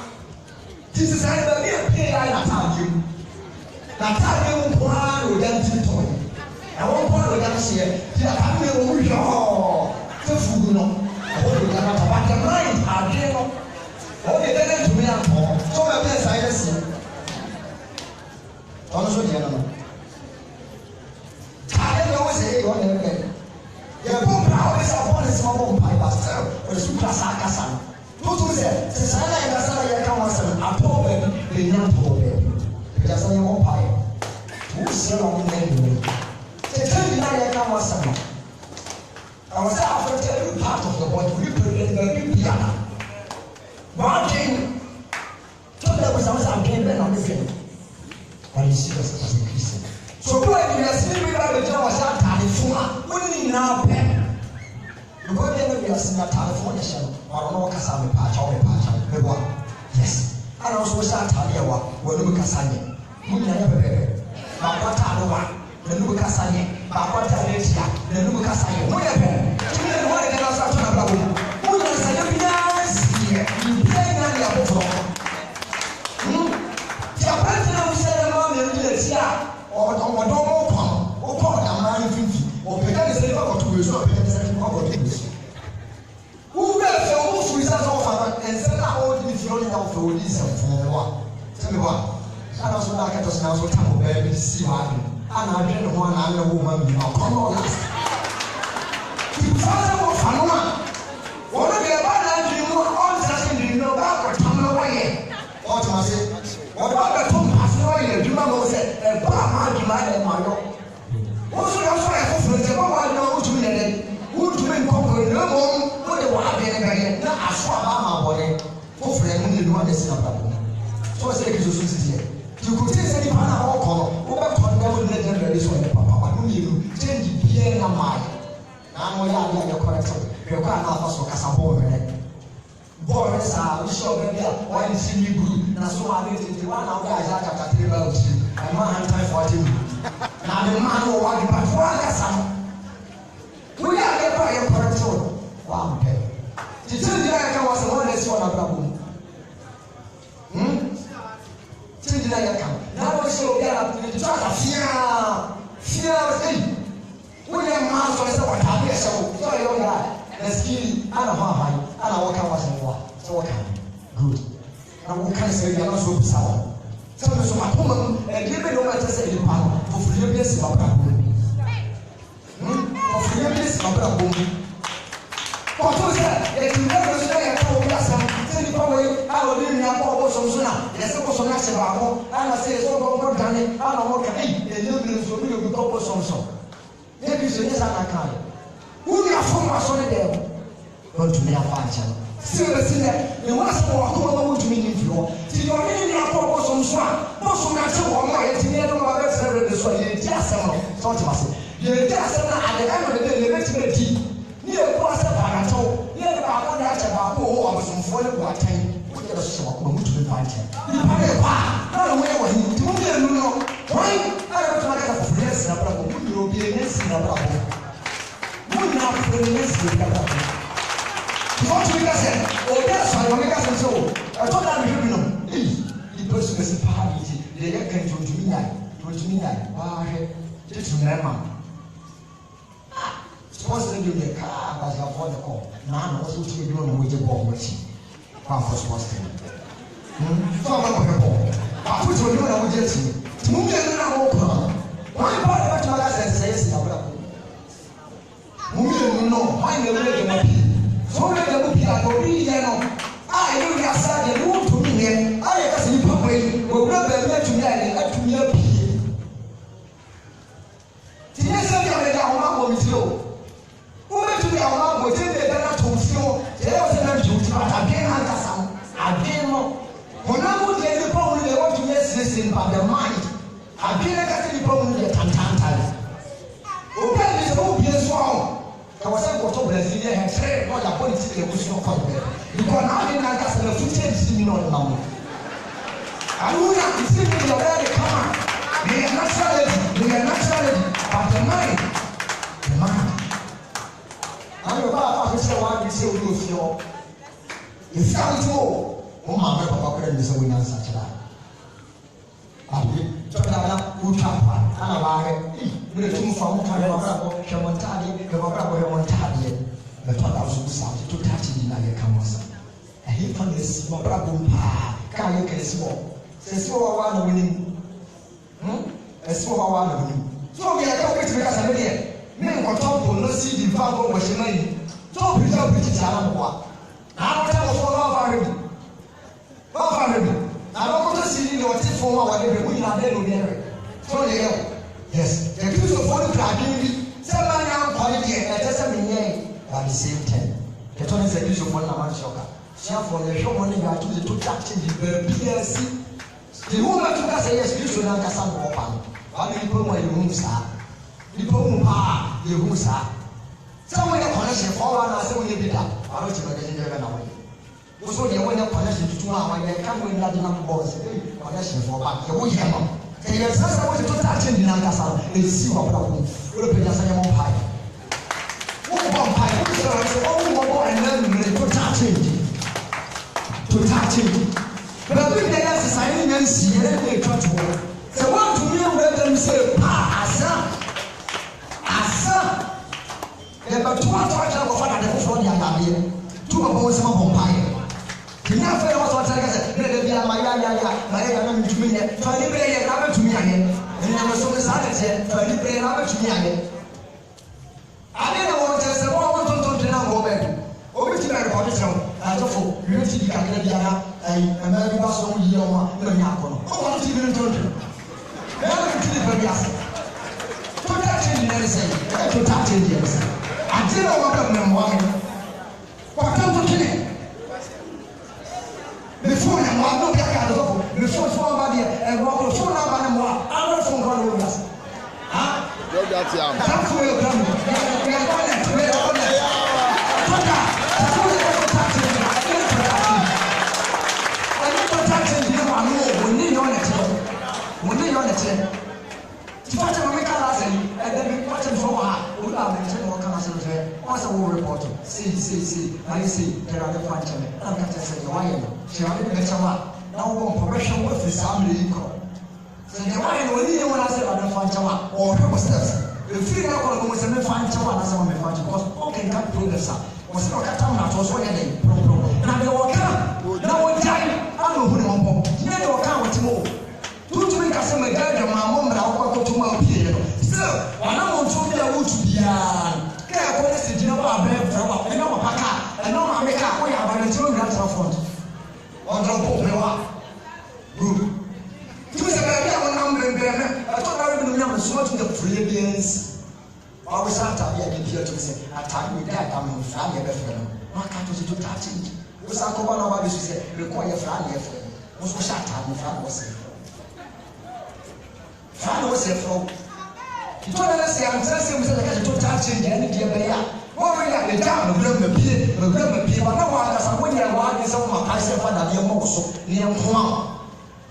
Speaker 4: this is how the mere pay I attack you. Now tell me one or them to toy. I won't put it down here. I can't be all the food. No, I want to get out of the mind. I didn't know. Oh, they didn't to me at all. So my best I see. Also, gentlemen. I don't always say, go ahead. You're going to always upon a small pie, but still, or super sarcasm. Tutu se sana ya sana ya kama sana atobe ni natobe ya sana ya mpae tu se na mungu se tani na ya kama sana awasa after every part of the body we present the piano marching to the was again then on the field and you see us as a Christian so go and you are sleeping by the job was that telefona only now pen you go there we are seeing that telephone show or no kasa me pa cha me bo yes ana so sa tale wa wo no kasa nye mu nya ya bebe ba kwata no wa no kasa nye ba kwata ne tia no kasa nye mu ya be tu ne no wa de na sa tuna bla wo mu nya sa ya bi na si you play na ya bo fro ya pa na wo se na ma me ni tia o do mo pa na ma ni finfi o pe ka se ba ko tu so pe ka se ba ko tu who gets your most results of and send out the feeling of the release from one. Tell me what? I also like it as now so time baby see what and I didn't want another woman you know come on last. You father of Fanuma. What are the bad you more on just in the back or come away? What must say? What about the Tom Passoy? You know, said a bar man and my dog. Also, that's why I thought the one I know to me. Who to make conquer no more. yes na brabo so say ke so so tie you could say ni pa na ho ko wo be ko na wo ne dem ready so ne papa no you change bia na mai na mo ya bia correct re ko na fa so kasa bo re boy sa we show be bia why you see me group na so ma dey tell one now guys that chapter 3 about you I man hand time for you na the man who want but for kasa we are the boy correct so wow okay ti tell you I can was one let's one brabo ti na ya kan na wo show bia na ti try to fear hey we are man so say what happen so yo ya na skill ana ha ana waka wasa wa so waka good na wo kan say ya na so bisa wa so me so makoma e give me no matter say the power for free place ba bra for free place ba bra bo ko to say e ti na so ya ka wo bisa say the power a o ni na ko so so na e se ko so na se ba ko ana say so ko dane ana mo ka e ni bi so mi ko so so e bi so ni sa na kan who na form so ne dem don't to me afancha seriously e was for ko ba to me ni flo ti yo ni na ko so so a mo so na che wo ma e ti ni no ba be serve de so ye ti asem no so ti mase ye ti asem na ade ka no de le be ti be ti ni e ko asa ba na to ye ba ko da che ba ko o ba so fo le ko atan ko je so ko mo to me fancha ni ba be pa na no we wo ni ti mo be nu no why ara ko na ka fo yes na bra ko ni o bi ne si na bra ko na presença da palavra. Vamos ver que é. O que é só o que é só. Eu tô dando vídeo não. E depois que se para ele é que de minha. Ah, é. De cinema. Supposto que ele cá, mas já pode com. Não, você tinha de um muito bom assim. Para fosse posto. Só vai morrer bom. A puta de um muito assim. Não tem nada bom para. Vai para te pagar esse para. Mummy no, why the way the movie? So let the movie go be there no. I know you are sad, you want to me here. I can see people we will not be able to me to me up here. Today say you are down on me too. Who went to be our mom, we did the better to feel. There was a duty, but again, again, no. When I would get the problem, they want to listen by the mind. Again, I got the problem with the tantan. Okay, this whole piece wrong. I was able to Brazil and say, "What a politics was not come there." Because now they are just the footage is not now. I would have to see the very come. They are naturally, but the mind. I'm about to say what we say we feel. If you are to, oh my God, Papa, is a winner such a Totala utapa ana bae mire tumfa mutale wabrabo kemontali kemobrabo kemontali betwala ususa tutati na ye kamosa ehi fanes wabrabo pa ka ye kesibo sesibo wa na woni esibo wa na woni so me ka wait me ka sa me me nkoto bo no si di fa go wo shemani to bi ti ara mo na mo ta mo fo na fa rebi I don't want to see you for whatever we have there. So, yes, the people of one cracking, someone now quality and just a minute at the same time. The Tony said, you one man shocker. Share for the show money you are to the two taxes, the PLC. The woman took us a yes, you should not have some open. How many people were you, sir? The Pum Pa, the Husa. Someone a connection for one, I say, we did that. I don't know if you're going to so the one connection to tomorrow when they come with that number boss connection for back the way you know they are just going to touch in Nagasal they see what problem will be just a more high what about high oh and then to touch but if they are signing and see they try to work so what to me when them say asa they but two touch of father the phone ya two of us some high Kenya fere watu wataka sasa ndio bia maya na mtumie twali bele na mtumie anye ndio msomo sana je twali bele na mtumie anye ade na wote sasa wao tonto na ngombe obiti na rekodi sio atofo yoti dikagere bia na ama bi baso mu yi oma na nyako no o watu bi tonto na mtumie bia bia to touch in there say to touch in there say ade na wote na mwa kwa tanto kile before one no get out of the phone body and walk the phone up and more. I'm not from God. Huh? That's for your family. We are on it. We are on it. We need on it. We need on it. To watch a make us and then we watch him for a while. We are maintaining all kinds of what's a war report? See, I see, there are the function. I'm going to say, why? She already met a lot. Now, one profession with his family equal. So, the wine will need one as a function or steps. The free alcohol was a function as a function because okay, can't prove this up. Was not a town that was one day. Now, they will come. Now, one time, I don't know who they want. Never will come with more. To make us a guide and my mom and I'll go to my piano. So, when I want to be a wood to be a policy, you know, I bear from a no packer, and no America, we are by the two grants of front. On the boat, good. To say, I number I thought I would remember so much of the Philippines. I was out of here to say, I time with that, I'm from your friend. My cat was to touch it. Was I go on about this? Require friend, your friend. Was shut up, the friend was. Friend was a frog. He told us the answer was like a total change and the bear. What we have the town of the beer, but no one has a winner one is on my pass and the Mosso near Juan.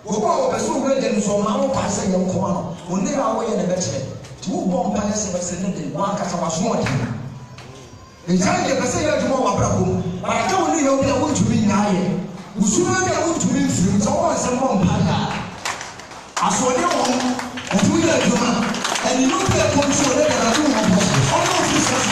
Speaker 4: We go over so great and so now pass a young Juan, who never away in the veteran. Two bomb palace of a senator, one cat of a small team. The time you say to more Abraham, but I don't know they want to be nigh. We should not be able to be free, so on some bomb palace. I saw your home, and 2 years ago, and you don't get control that I do not know. All of this is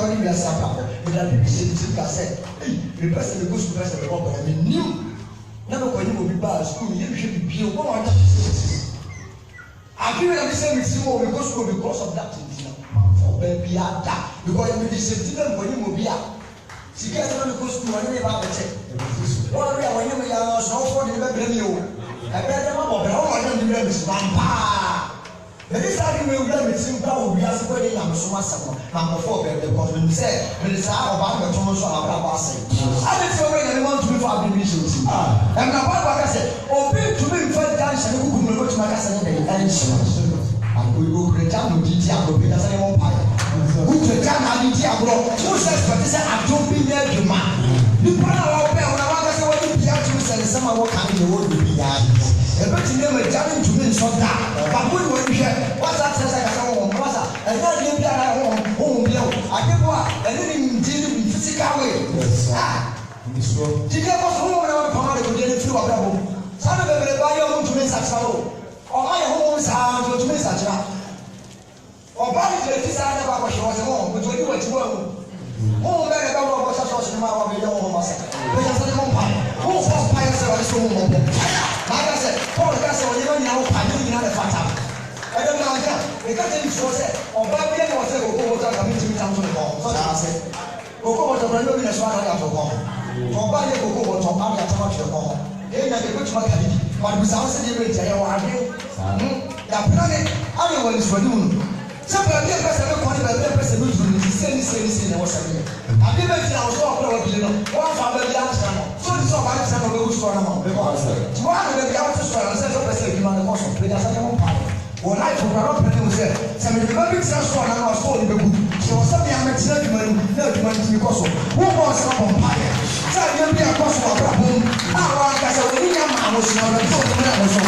Speaker 4: wani bi asa pa ko e da bi se ti ka se e person go school person go ba me nim na me ko ni mo bi ba school ye hwe bi bi o ko wa ta abi na bi se mi si mo we go school because of that thing for baby ada because me di se ti na mo ni mo bi a sika na me go school wani me ba ba che wọ́n rí àwọn ẹ̀yẹ́mẹ̀ yàrá ọ̀sán ọ̀fọ́ ní bẹ́ẹ̀ bẹ́ẹ̀ mi o ẹ̀bẹ́ ẹ̀dẹ́ má bọ̀ bẹ́ẹ̀ wọ́n wọ́n ní bẹ́ẹ̀ mi sì máa ń pa á bẹ́ẹ̀ ní sáà ní mi wúlẹ̀ mi ti ń bá òbí asẹ́kọ̀ọ́ ní ìyàmú sọ́mọ́ sẹ́kọ̀ọ́ máa mọ̀ fọ́ bẹ́ẹ̀ bẹ́ẹ̀ kọ́sọ́ mi sẹ́ mi ní sáà ọba àgbẹ̀ tó ń sọ àwọn àbúrò àṣẹ àbẹ̀ tí wọ́n yẹ ni wọ́n tún fún abíbi ṣe òsì ẹ̀mí àbọ̀ àgbà kẹsẹ̀ òbí tún mi fẹ́ dá ìṣẹ́ ní kúkú mi ló tún máa kẹsẹ̀ ní bẹ̀rẹ̀ ẹ̀ ń ṣe àgbòyò kìrìtà ló di ti àgbò bí kẹsẹ̀ ní wọ́n pa yẹ kìrìtà náà di ti àgbò wọ́n sẹ́ pẹ̀tẹ́ sẹ́ àdó bí ní ẹ̀dùnmá nípa náà wọ́n bẹ́ẹ̀ wọn àwọn akẹ́kọ̀ọ́ wọ́n ní bíyà tó ń sẹ́ni sẹ́ma wọ́n kàn ní owó lóbi yá ebe ti ní ẹ̀mẹ̀ jáde ntumi nsọ da bàbá òní wọ́n hwẹ́ wọ́n sá tẹ́ sẹ́ kàtà wọ́n wọ́n sá ẹ̀dá ẹ̀dá bí ara wọ́n bí ẹ̀wọ̀ akẹ́kọ̀ọ́ a ẹ̀dá ni ntí ni physical way jíjẹ́ kọ́ sọ wọ́n wọ́n pàmò àdé kò dé ní firi wà bẹ́ẹ̀ bọ́ sábẹ́ bẹ̀rẹ̀ bá yẹ wọ́n ntumi nsàkyerà o ọ̀ma yẹ wọ́n sáà ntumi nsàkyerà ọ̀bá ni tẹ̀lé ti sáà dẹ́gbà kọ̀ṣẹ̀ wọ́n sẹ́ wọ́n kò tó ní wọ́n ti wọ́n wọ́n bẹ̀rẹ̀ bá wọ́n bọ́ sọ́ọ̀ṣì ní ma wọ́n bẹ̀rẹ̀ wọ́n bọ́ sẹ́ bẹ́ẹ̀ sẹ́ wọ́n pa wọ́n fọ́ pa yẹ sẹ́ wọ́n sọ wọ́n bọ̀ báyìí ká sẹ́ Paul ká sẹ́ wọ́n yẹ wọ́n nyina wọ́n pa ní nyina lẹ́ fata ẹ̀dẹ́ mi náà ká ẹ̀ka tẹ̀ ní sọ́ sẹ́ ọba bí ẹni wọ́n sẹ́ kókó wọ́n sẹ́ kàmí tìmí tàmí tó lè kọ́ sọ́ọ̀tà á sẹ́ kókó wọ́n tọ̀pọ̀ ẹni omi sọ́ àná yàtọ̀ kọ́ ọba yẹ kókó wọ́n tọ̀ àmì àtọ́mọ́ tó lè kọ́ èyí nà ẹgbẹ́ tó ma kàlí wà ní sàwọn sẹ́ni ẹgbẹ́ ìjà yẹ wà á dé yàpẹ́rẹ́ ni ayé wọ̀ ní sọ́ọ́dún mu sẹ́pẹ̀ ẹbí ẹgbẹ́ sẹ́ni kọ́ ní bẹ̀rẹ̀ ẹgbẹ́ sẹ́ni tó ní sẹ́ni ní wọ́n sẹ́ni yẹ àbí bẹ́ẹ̀ ti àwọn sọ́ọ̀ kúrò wọ́n bi lọ wọ́n fa bẹ́ẹ̀ bí a ti sẹ́ni mọ́ tó ní sọ́ọ̀ bá ti sẹ́ni mọ́ bẹ́ẹ̀ wú sọ́ọ̀ náà mọ́ bẹ́ẹ̀ kọ́ tí wọ́n á lè bẹ́ẹ̀ bí a ti sọ́ọ̀ náà sẹ́ni sọ́ọ̀ sẹ́ni ìgbìmọ̀ ní kọ́sọ̀ bẹ́ẹ̀ yà sẹ́ni mọ́ pa wọ́n láì fún wa lọ́pẹ̀ ní wọ́sẹ̀ sẹ́mi ìgbìmọ̀ bí ti sọ́ọ̀ náà wọ́n sọ́ọ̀ ní bẹ́ẹ̀ kú sọ sẹ́mi àmì tí náà ìgbìmọ̀ ní kọ́sọ̀ wọ́n bọ̀ ọ̀sẹ̀ bọ̀ mpa yẹ sẹ́ni yẹn bí akọ́sọ̀ wà bọ̀ bọ́m àwọn akásẹ̀ wọ́n ní yà máa wọ́n sọ̀ náà tó ní àwọn sọ̀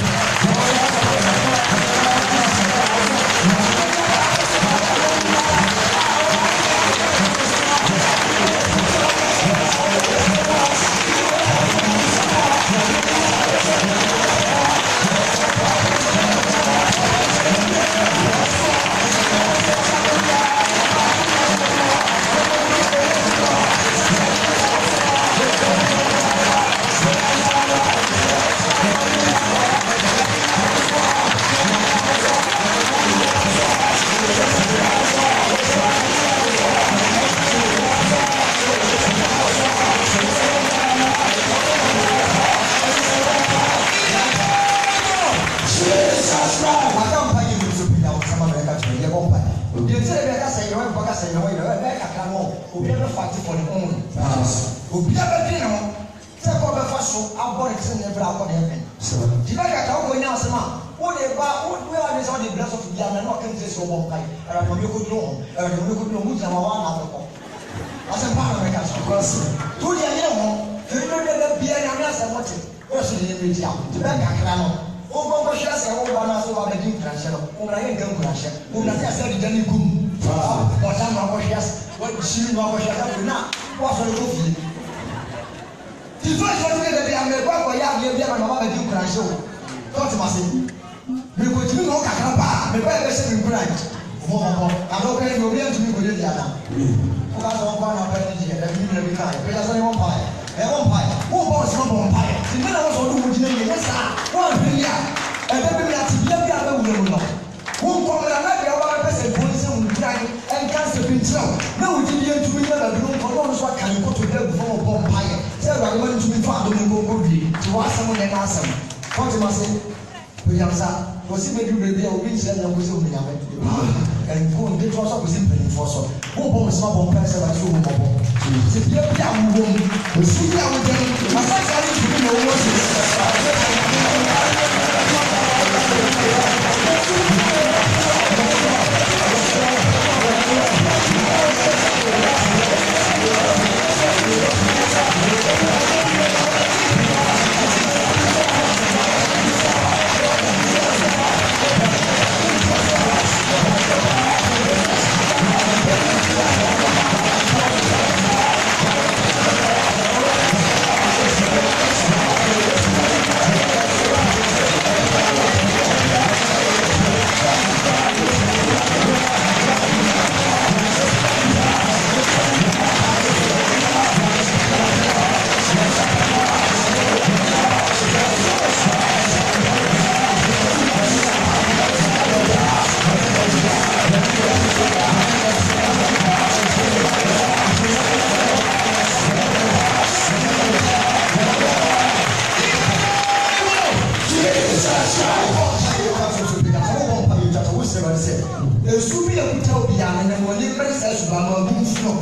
Speaker 4: ama bi furo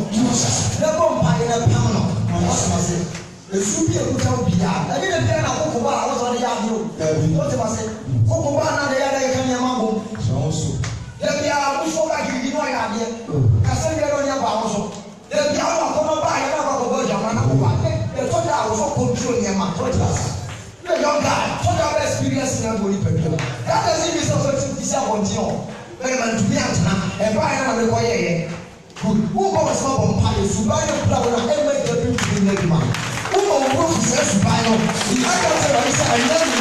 Speaker 4: na bɔ mpa na pam no ɔsɛ ɔsɛ esu bi ekuta bia ɛbi na bia na koko ba a wɔsɔ de yɛ adi o ɔsɛ ɔsɛ koko ba na de yɛ de ka nneɛma bɔ ebi a wofo ba kiri na ɔyɛ adeɛ kasa bi ɛdɔ nyɛ ba wɔsɔ ebi a wɔn akɔnɔ ba yɛ na akɔkɔ bɔ jama na kɔ ba ɛtɔ da a wɔsɔ control nneɛma ɔsɛ ɔsɛ you are young guy so that have experience na body petrol that doesn't mean so to see continue very man to be antena e ba ya na me ko ye good who go so bomb pale su ba ya pla wona e make the people to make man who go go to say su ba no I don't say I say I love you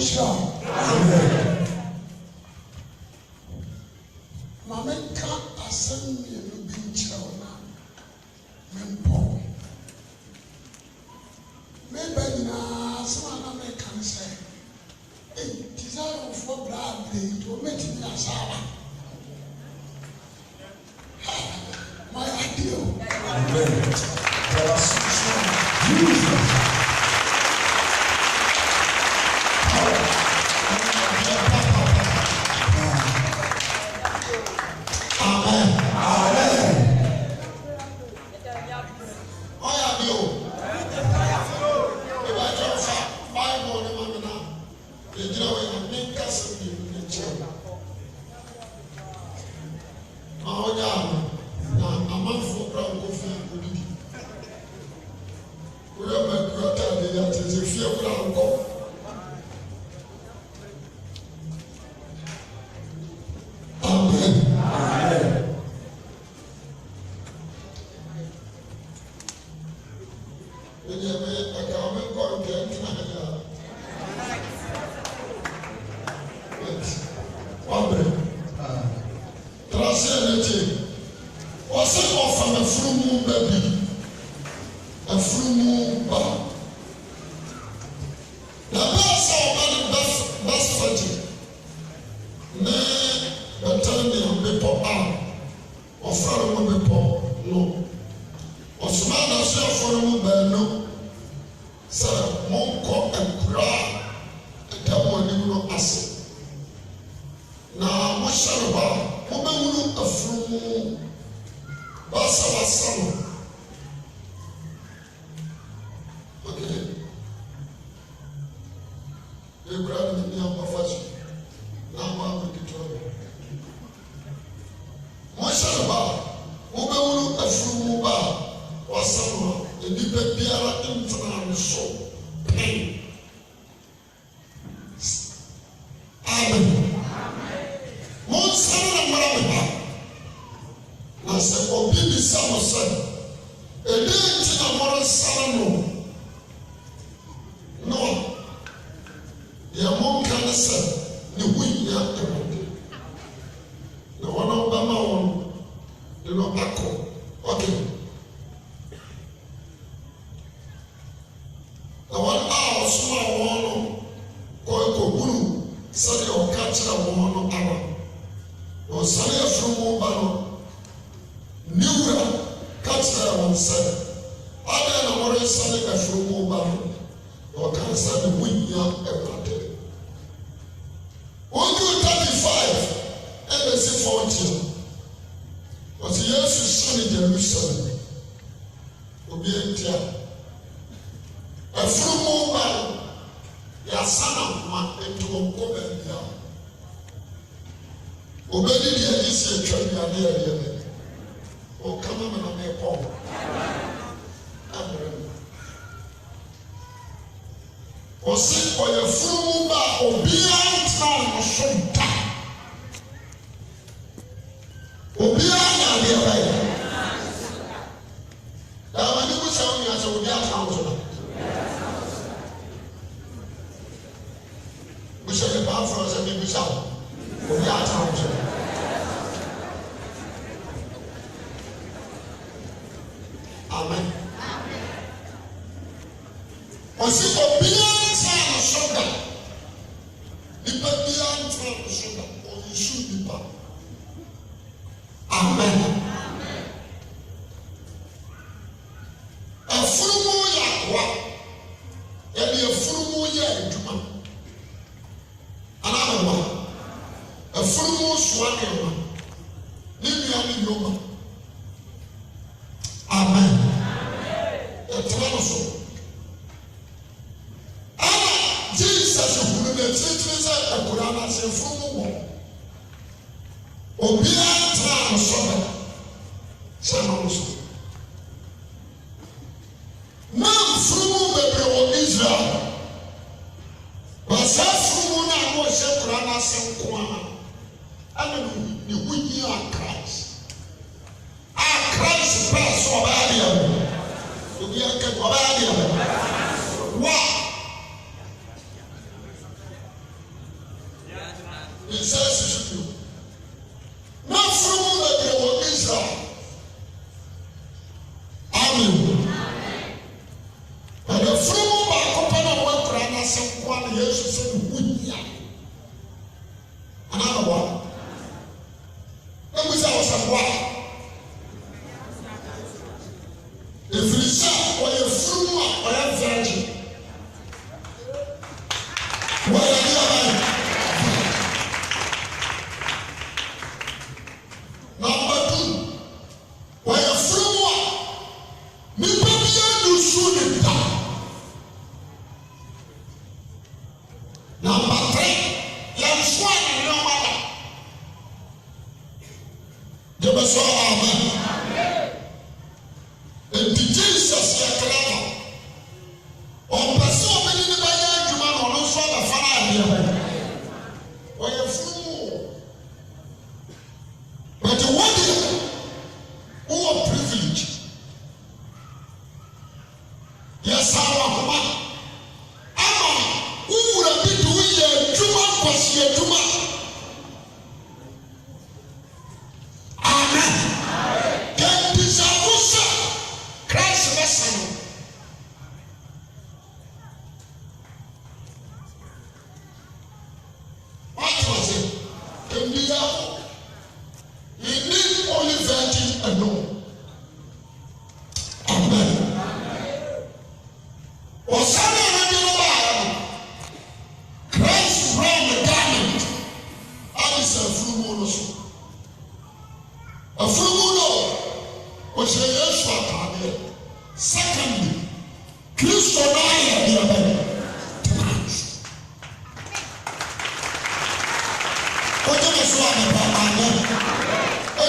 Speaker 5: nhyira wo. Ma menka asɛm mmienu bi nkyerɛ wo na mempɔ. Meba nyinaa sɛ ma na meka ne sɛ nti sɛ ayɔfoɔ bra abrɛ yi nti ɔmɛtumi asaara. Mayɛ adeɛ o.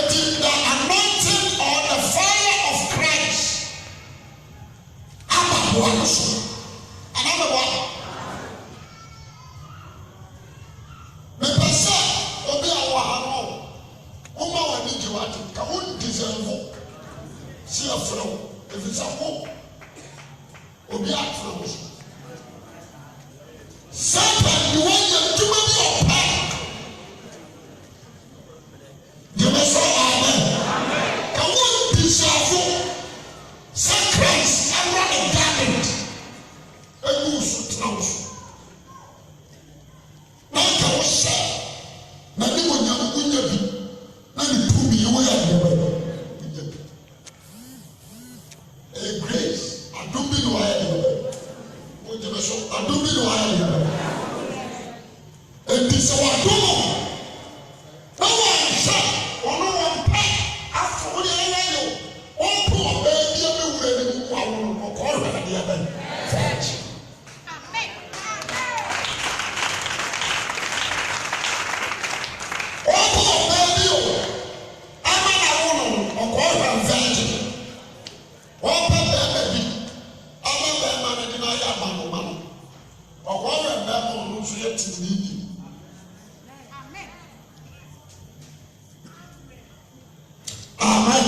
Speaker 5: the anointing or the fire of Christ. Ababuanuso. Anamabwa. Mepasa obi awahano. Uma wani jiwati. Kamun deserve. Si afro. If it's a hope. Obi afro. Satan, you want your to be your power. You must say amen. Can we deserve sacrifice and run a garment? And you should trounce. Now can we say, now you want your be. Now you prove me you will have a grace. I don't mean why. I don't mean why. And this is what I do. No one said, or no one paid after what you know. All poor baby, everywhere, or already have been fetch. All poor baby, I'm an woman, or already virgin. All poor baby, I'm a man in my man. Or already man who's yet to need you. Amen. Amen.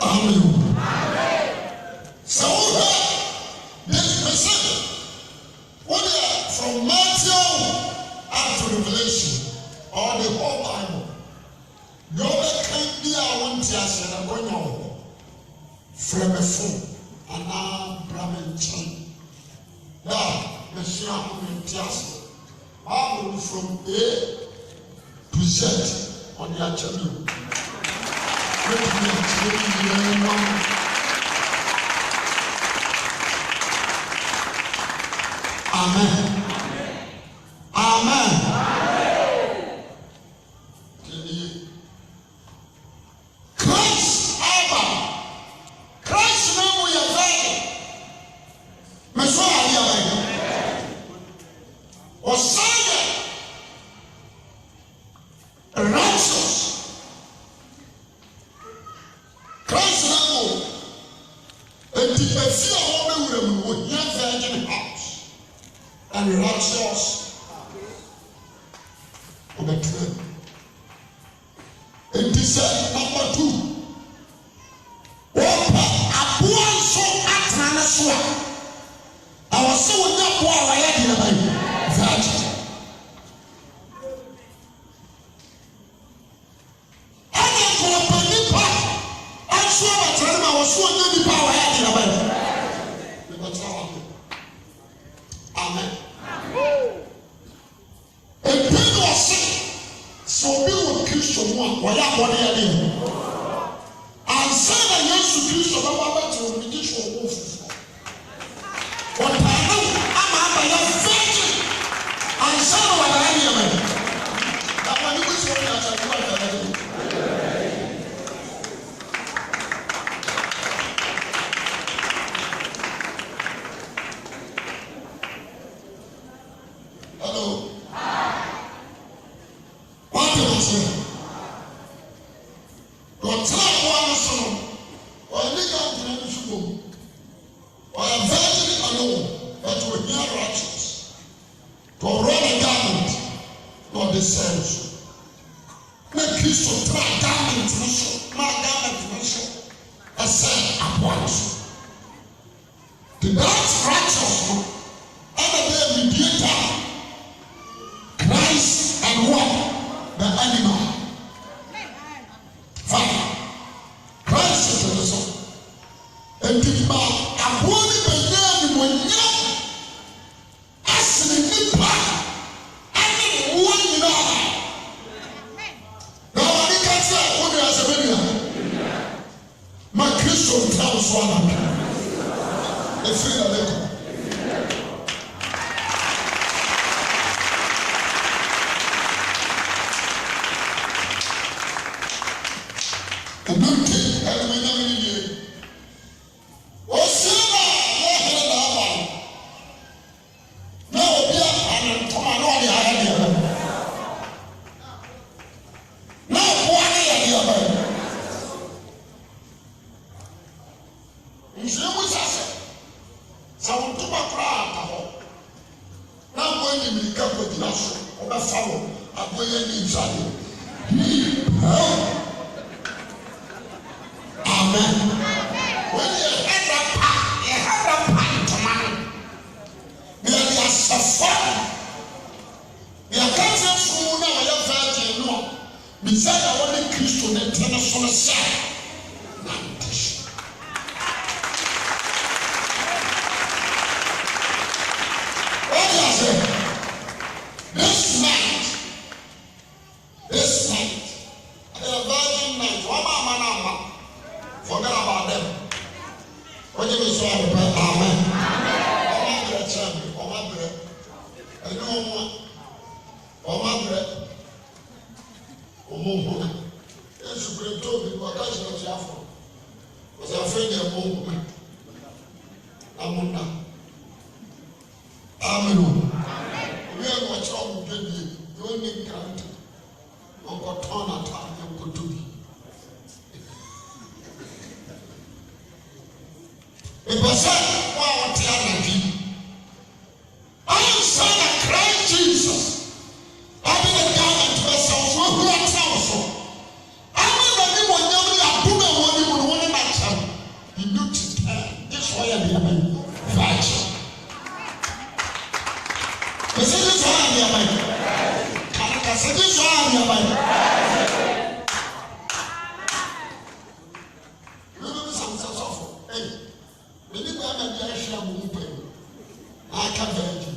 Speaker 5: Amen. So this message, what from Matthew up to Revelation, or the whole Bible, you can't be a one tears and I'm going on. From a phone and now Brahmin chain. Now, the Shah Tias, I will from A to Z on the Achelu. Amen. Amen. Christ, Abba. Christ now we are very Messiah or Sunday righteous. Christ now and the fear of the women would not virgin house and righteous on the train. And this number 2. So atana so I was so not poor I had in my virgin. I didn't go up on the part. I saw what I was so not the power I had in my Amen. And people are sick. So we will Christian one. Why are body again? And say that yes to Christian to meditation of what I know, I'm a virgin. And say what I am. That one you wish for me as I do. Hello. What did I say? Your time was or nigga or a virgin alone that will hear righteous to run a garment not the sense. Make use of try garment measure, my garment measure, a set at once. The God's righteous and the mediator, Christ and what? The animal. Fire. Christ is the son. And if I want to be there, when you ask me, I mean, what you know. Now, I can't say, what you are saying. My Christian tells one. The free of the anointing, and we never so ɔbɛfa wɔ aboyɛ ne nsade amen wɔn yɛ hɛda pa ntoma no yɛde asafo yɛka kyerɛ funu no a wɔyɛ virgin no bisa na wɔde kristo ne ntɛne so no sɛ nante so what is it this night a virgin night wɔma no ama forget about them what do you say amen ɔma brɛ kyerɛ me ɔma brɛ ɛne ɔma brɛ ɔmo ho yesu brɛ tobi wɔka kyerɛ fiafo wɔsɛ afei deɛ ɔmo ho amona amen obi a wɔkyerɛ ɔmo dwadie yɛ ɔne grant ɔnkɔtɔn n'ataade nkɔtɔ bi ìbọ̀sẹ̀ wọ́n àwọn tí a nà bí ansa na Christ Jesus ọdún ní government bẹ̀sẹ̀ ọ̀fọ̀ ehuru ọ̀tá ọ̀fọ̀ àwọn ìgbàgbé wọ̀ nyẹ́ wọ́n yà abúlé wọn ni wọ́n ní nà kyẹn you need to tell this one yẹ bí ẹ̀mẹ́ virgin kẹsẹ̀ this one yẹ bí ẹ̀mẹ́ kẹsẹ̀ this one yẹ bí ẹ̀mẹ́. Many men are sharing with me. I can't virgin.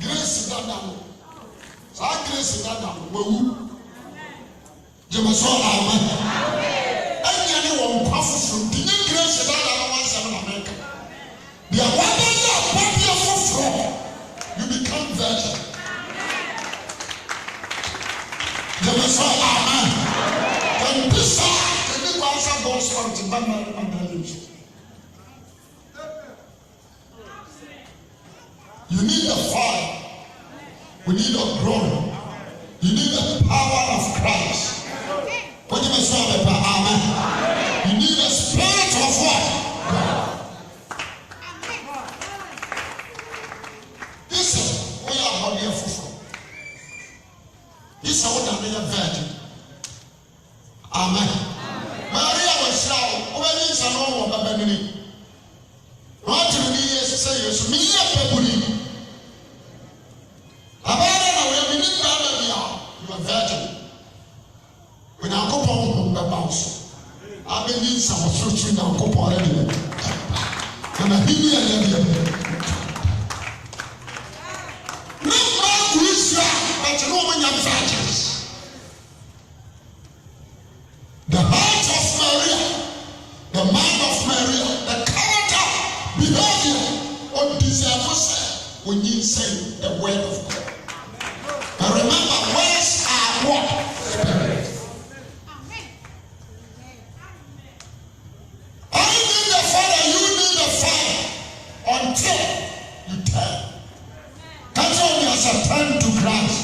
Speaker 5: Grace is not done. So grace is not done. Who? Jemaso amen. Any one powerful. The grace is not done. One seven America. The one body of fraud. You become virgin. Jemaso amen. When this God's want to ban you need the fire. We need the glory. You need the power of Christ. What do you say about amen? You need the spirit of what? This is where you are here for. This is what I'm here virgin. Amen. Maria was now, when he's an old baby. What do you say? Me, a baby. Abana, we need that baby. You are virgin. When I go home, the bounce. I believe some fruit in our cup already. And I hear you. No man who is here, but you know when you're virgins. The heart of Maria, the mind of Maria, the character, behavior, or deserve when you say the word of God. Now remember, words are what? Spirit. I need the Father, you need the Father until you turn. That's all you have to turn to Christ.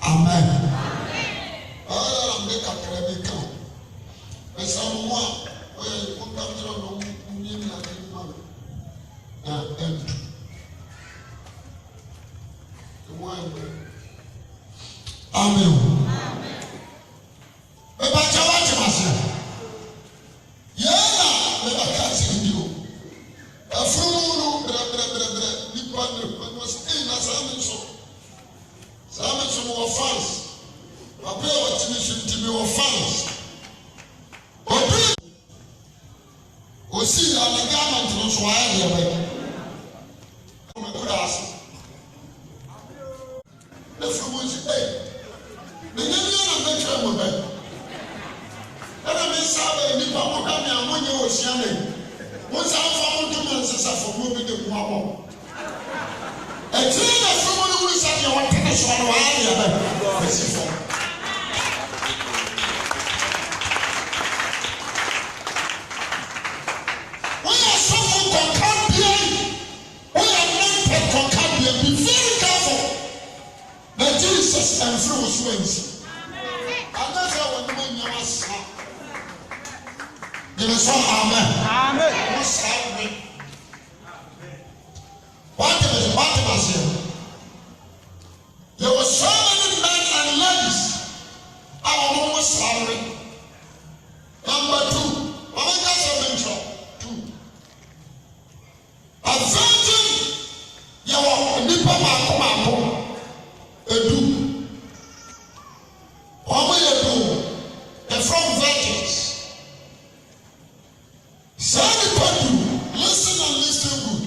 Speaker 5: Amen. I'm make a credit card. And someone, well, you come to know you need like money. And the one. Amen. But I want to myself. Yeah, but I can't see you. A fool, was in a Simon more fans. I pray what you should be more fans. Or see on the garment was wild away. I'm a good ass. The food is hey. The Indian and the German. And I mean, Sabbath, and if I want to have when you were shining. Once I found two months for moving the woman. A train of someone who is at your tennis on the area. We are so and through swings. I'm not sure what you mean. Give us all amen. Amen. What was here? There were so many men and ladies. Our home was salary. Number 2. I'm going to say 2. A virgin. You are nipa mako. Edu. Omo edu. They're from virgins. Say the listen and listen good.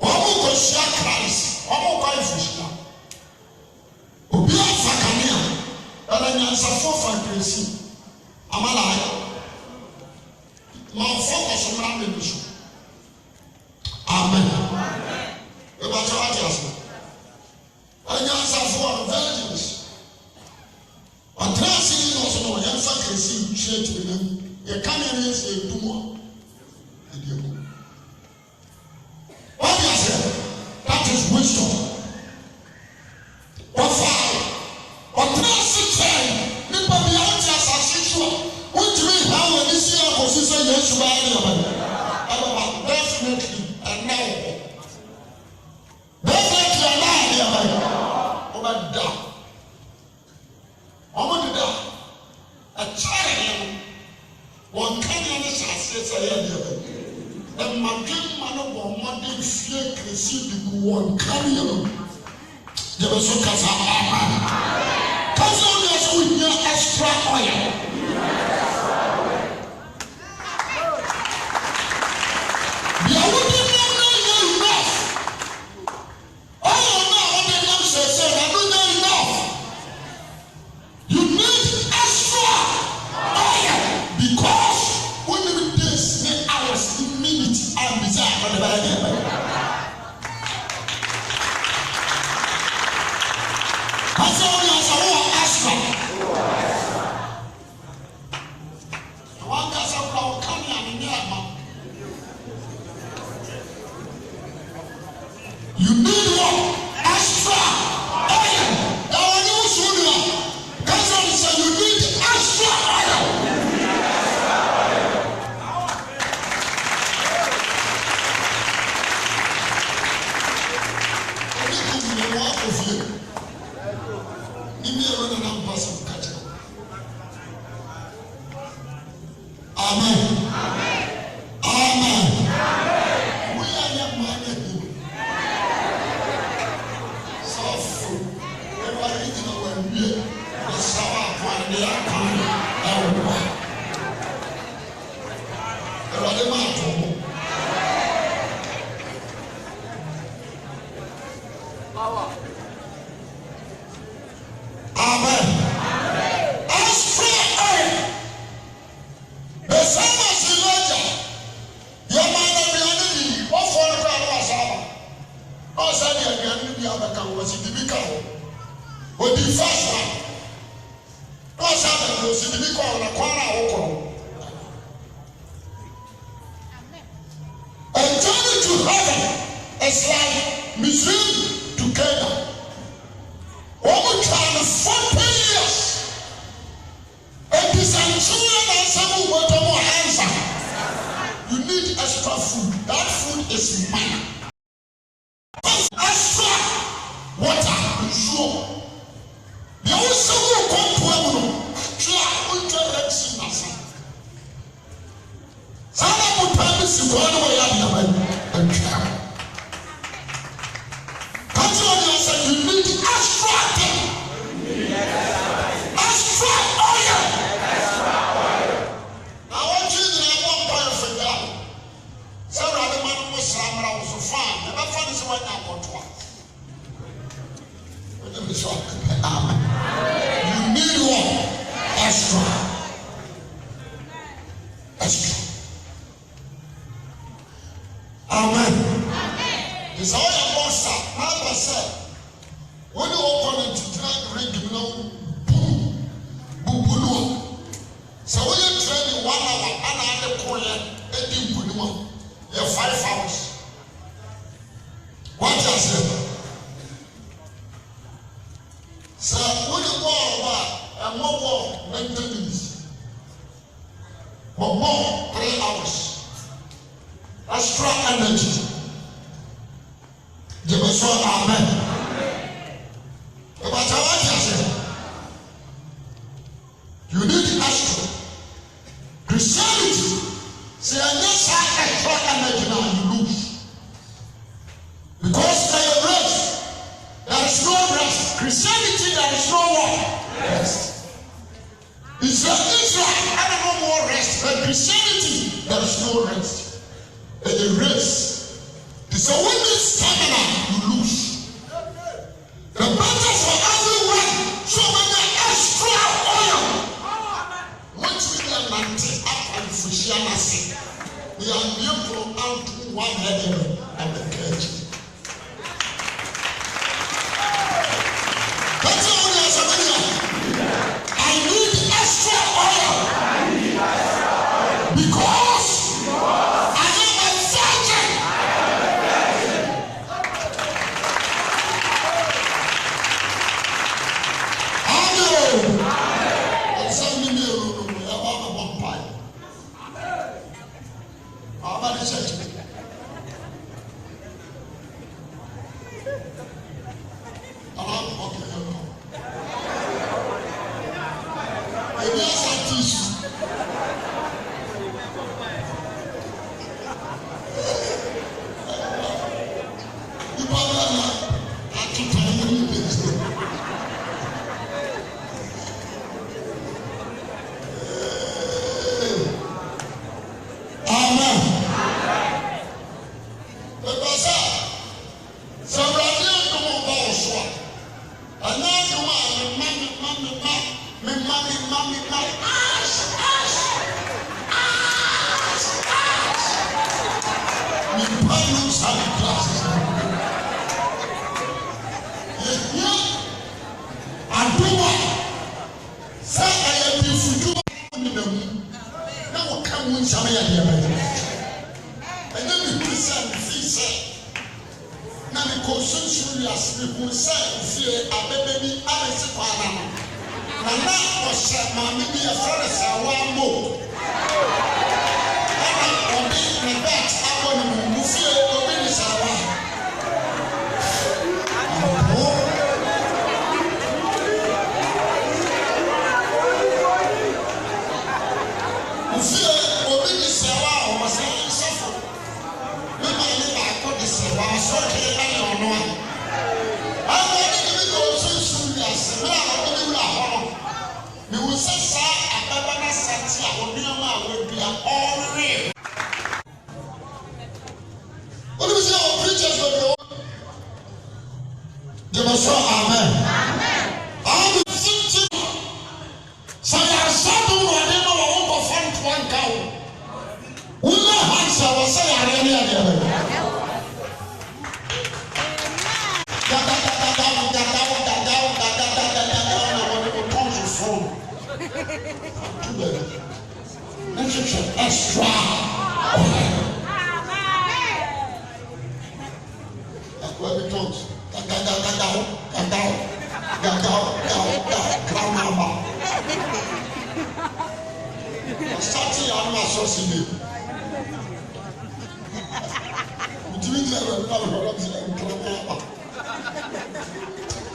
Speaker 5: Omo go share Christ. Omo go ifishia. Obi afakania. Ela nyansafo fankresi. Amala. Ma focus on my mission. Amen. About your ideas. And yes, for virgins. And trusting also know young fankresi share to them. You can't even say 2 more. What you say? That is wisdom. What fire? What trust chain? People be out as a sexual. What do you mean? How will this year position you should buy? Definitely and now. Definitely and now. Over that. Over that. A child. One can't say and my dream man of one day fear received the one carrier. There was so cast out. Cause only as we hear extra oil. You wouldn't know enough. Oh no, what the Lord says, I don't know enough. You need extra oil because when you this hours in minutes and desire for the Bible. I saw you as a extra. I want to say, "Come here, in here, you need what? Extra oil." Now when you show you, that's what he said. You need extra oil. Amen. Amen. We are not money. So full. We are eating our beer. The sour one, the alcohol. Amen. And journey to heaven is like Missouri to Kenya. Over 40 years. It is unsure and some more answer. You need extra food. That food is money. Extra water, you sure. The also will come to heaven. Try to Nasa. Sana mutambisi mwana wa yabi and try. That's what you said. You need extra thing. Extra oil. I want you to have one point for God. Some other man was Samara was so fine. Never found this one now for twice. You need one extra. Extra. Amen. It's all your boss. Now, said, when you open it to try to ring him now, boom, boom, boom. So when you train in 1 hour, and I have to call you, you're 5 hours. What does it? So authority. Give us all amen. But you need extra. Christianity, say I just have extra energy now you lose. Because there is rest. There is no rest. Christianity, there is no what? Rest. Israel, I don't know more rest. But Christianity, there is no rest. There is rest. So when you stamina, you lose. The battle for everyone, so when the extra oil, once we are landed up and Fushiana, we are new from out to one heaven of the church. That's all we are. I need extra oil. Because I am a virgin.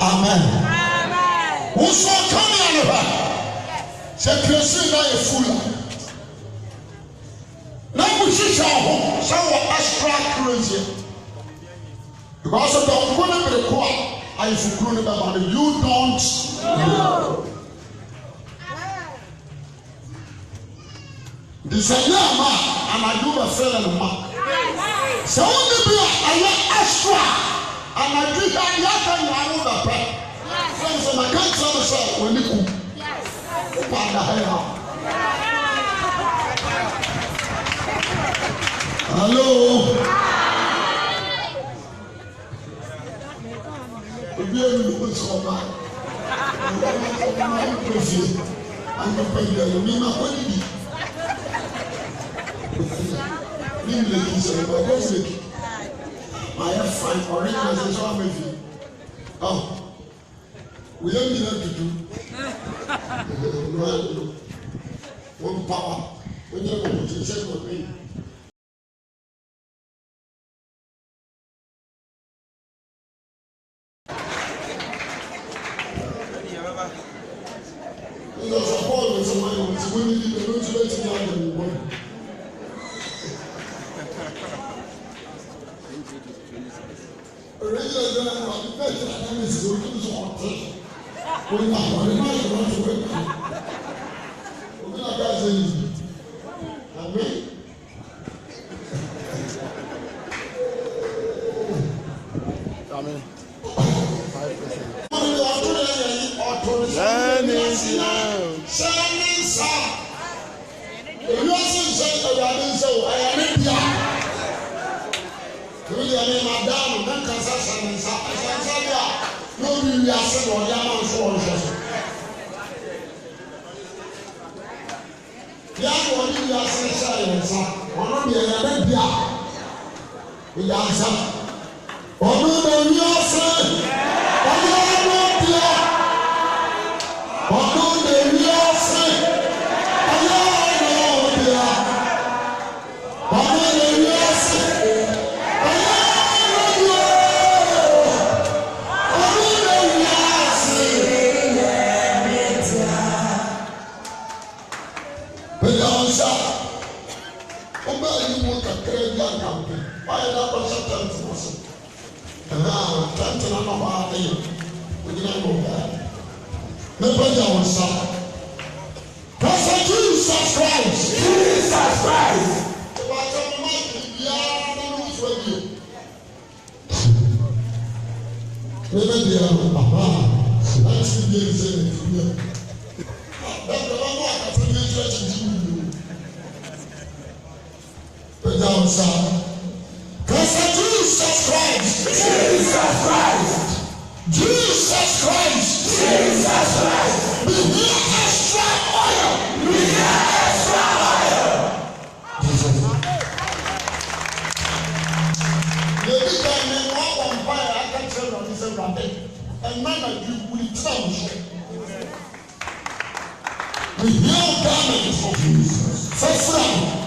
Speaker 5: Amen. Who's coming on say Christian now a fool. Now we should show some extra crazy. Because of the one of the core, I forgot about it. You don't know. This is a man, and I do a fellow man. So only be a extra, and I do that. Yes, I know the prayer. Friends, and I can't tell myself when you come. Hello. I have fine original so I'm with you. Oh, we don't need to do. One power. When you're going to say, when you need to let you know the one. Original general, the first time is so good to contain. When you are on the mind, you want to wait. We're going to say, amen. Amen. 5%. Shining star. If you are saying so, I am in the really, I mean, Madame, then can say shining star. I say, no, we are saying, or Yaman, so on. Young one, you are saying shining star. One of the other, we are saying, oh, no, you are saying, Jesus Christ. Jesus Christ. Jesus Christ. Jesus Christ. Jesus Christ. Jesus Christ. Be here extra oil. Be here extra oil. Jesus. Lady Diana, one fire, I can tell you this every and none of you will tell me. The healed garment of Jesus. First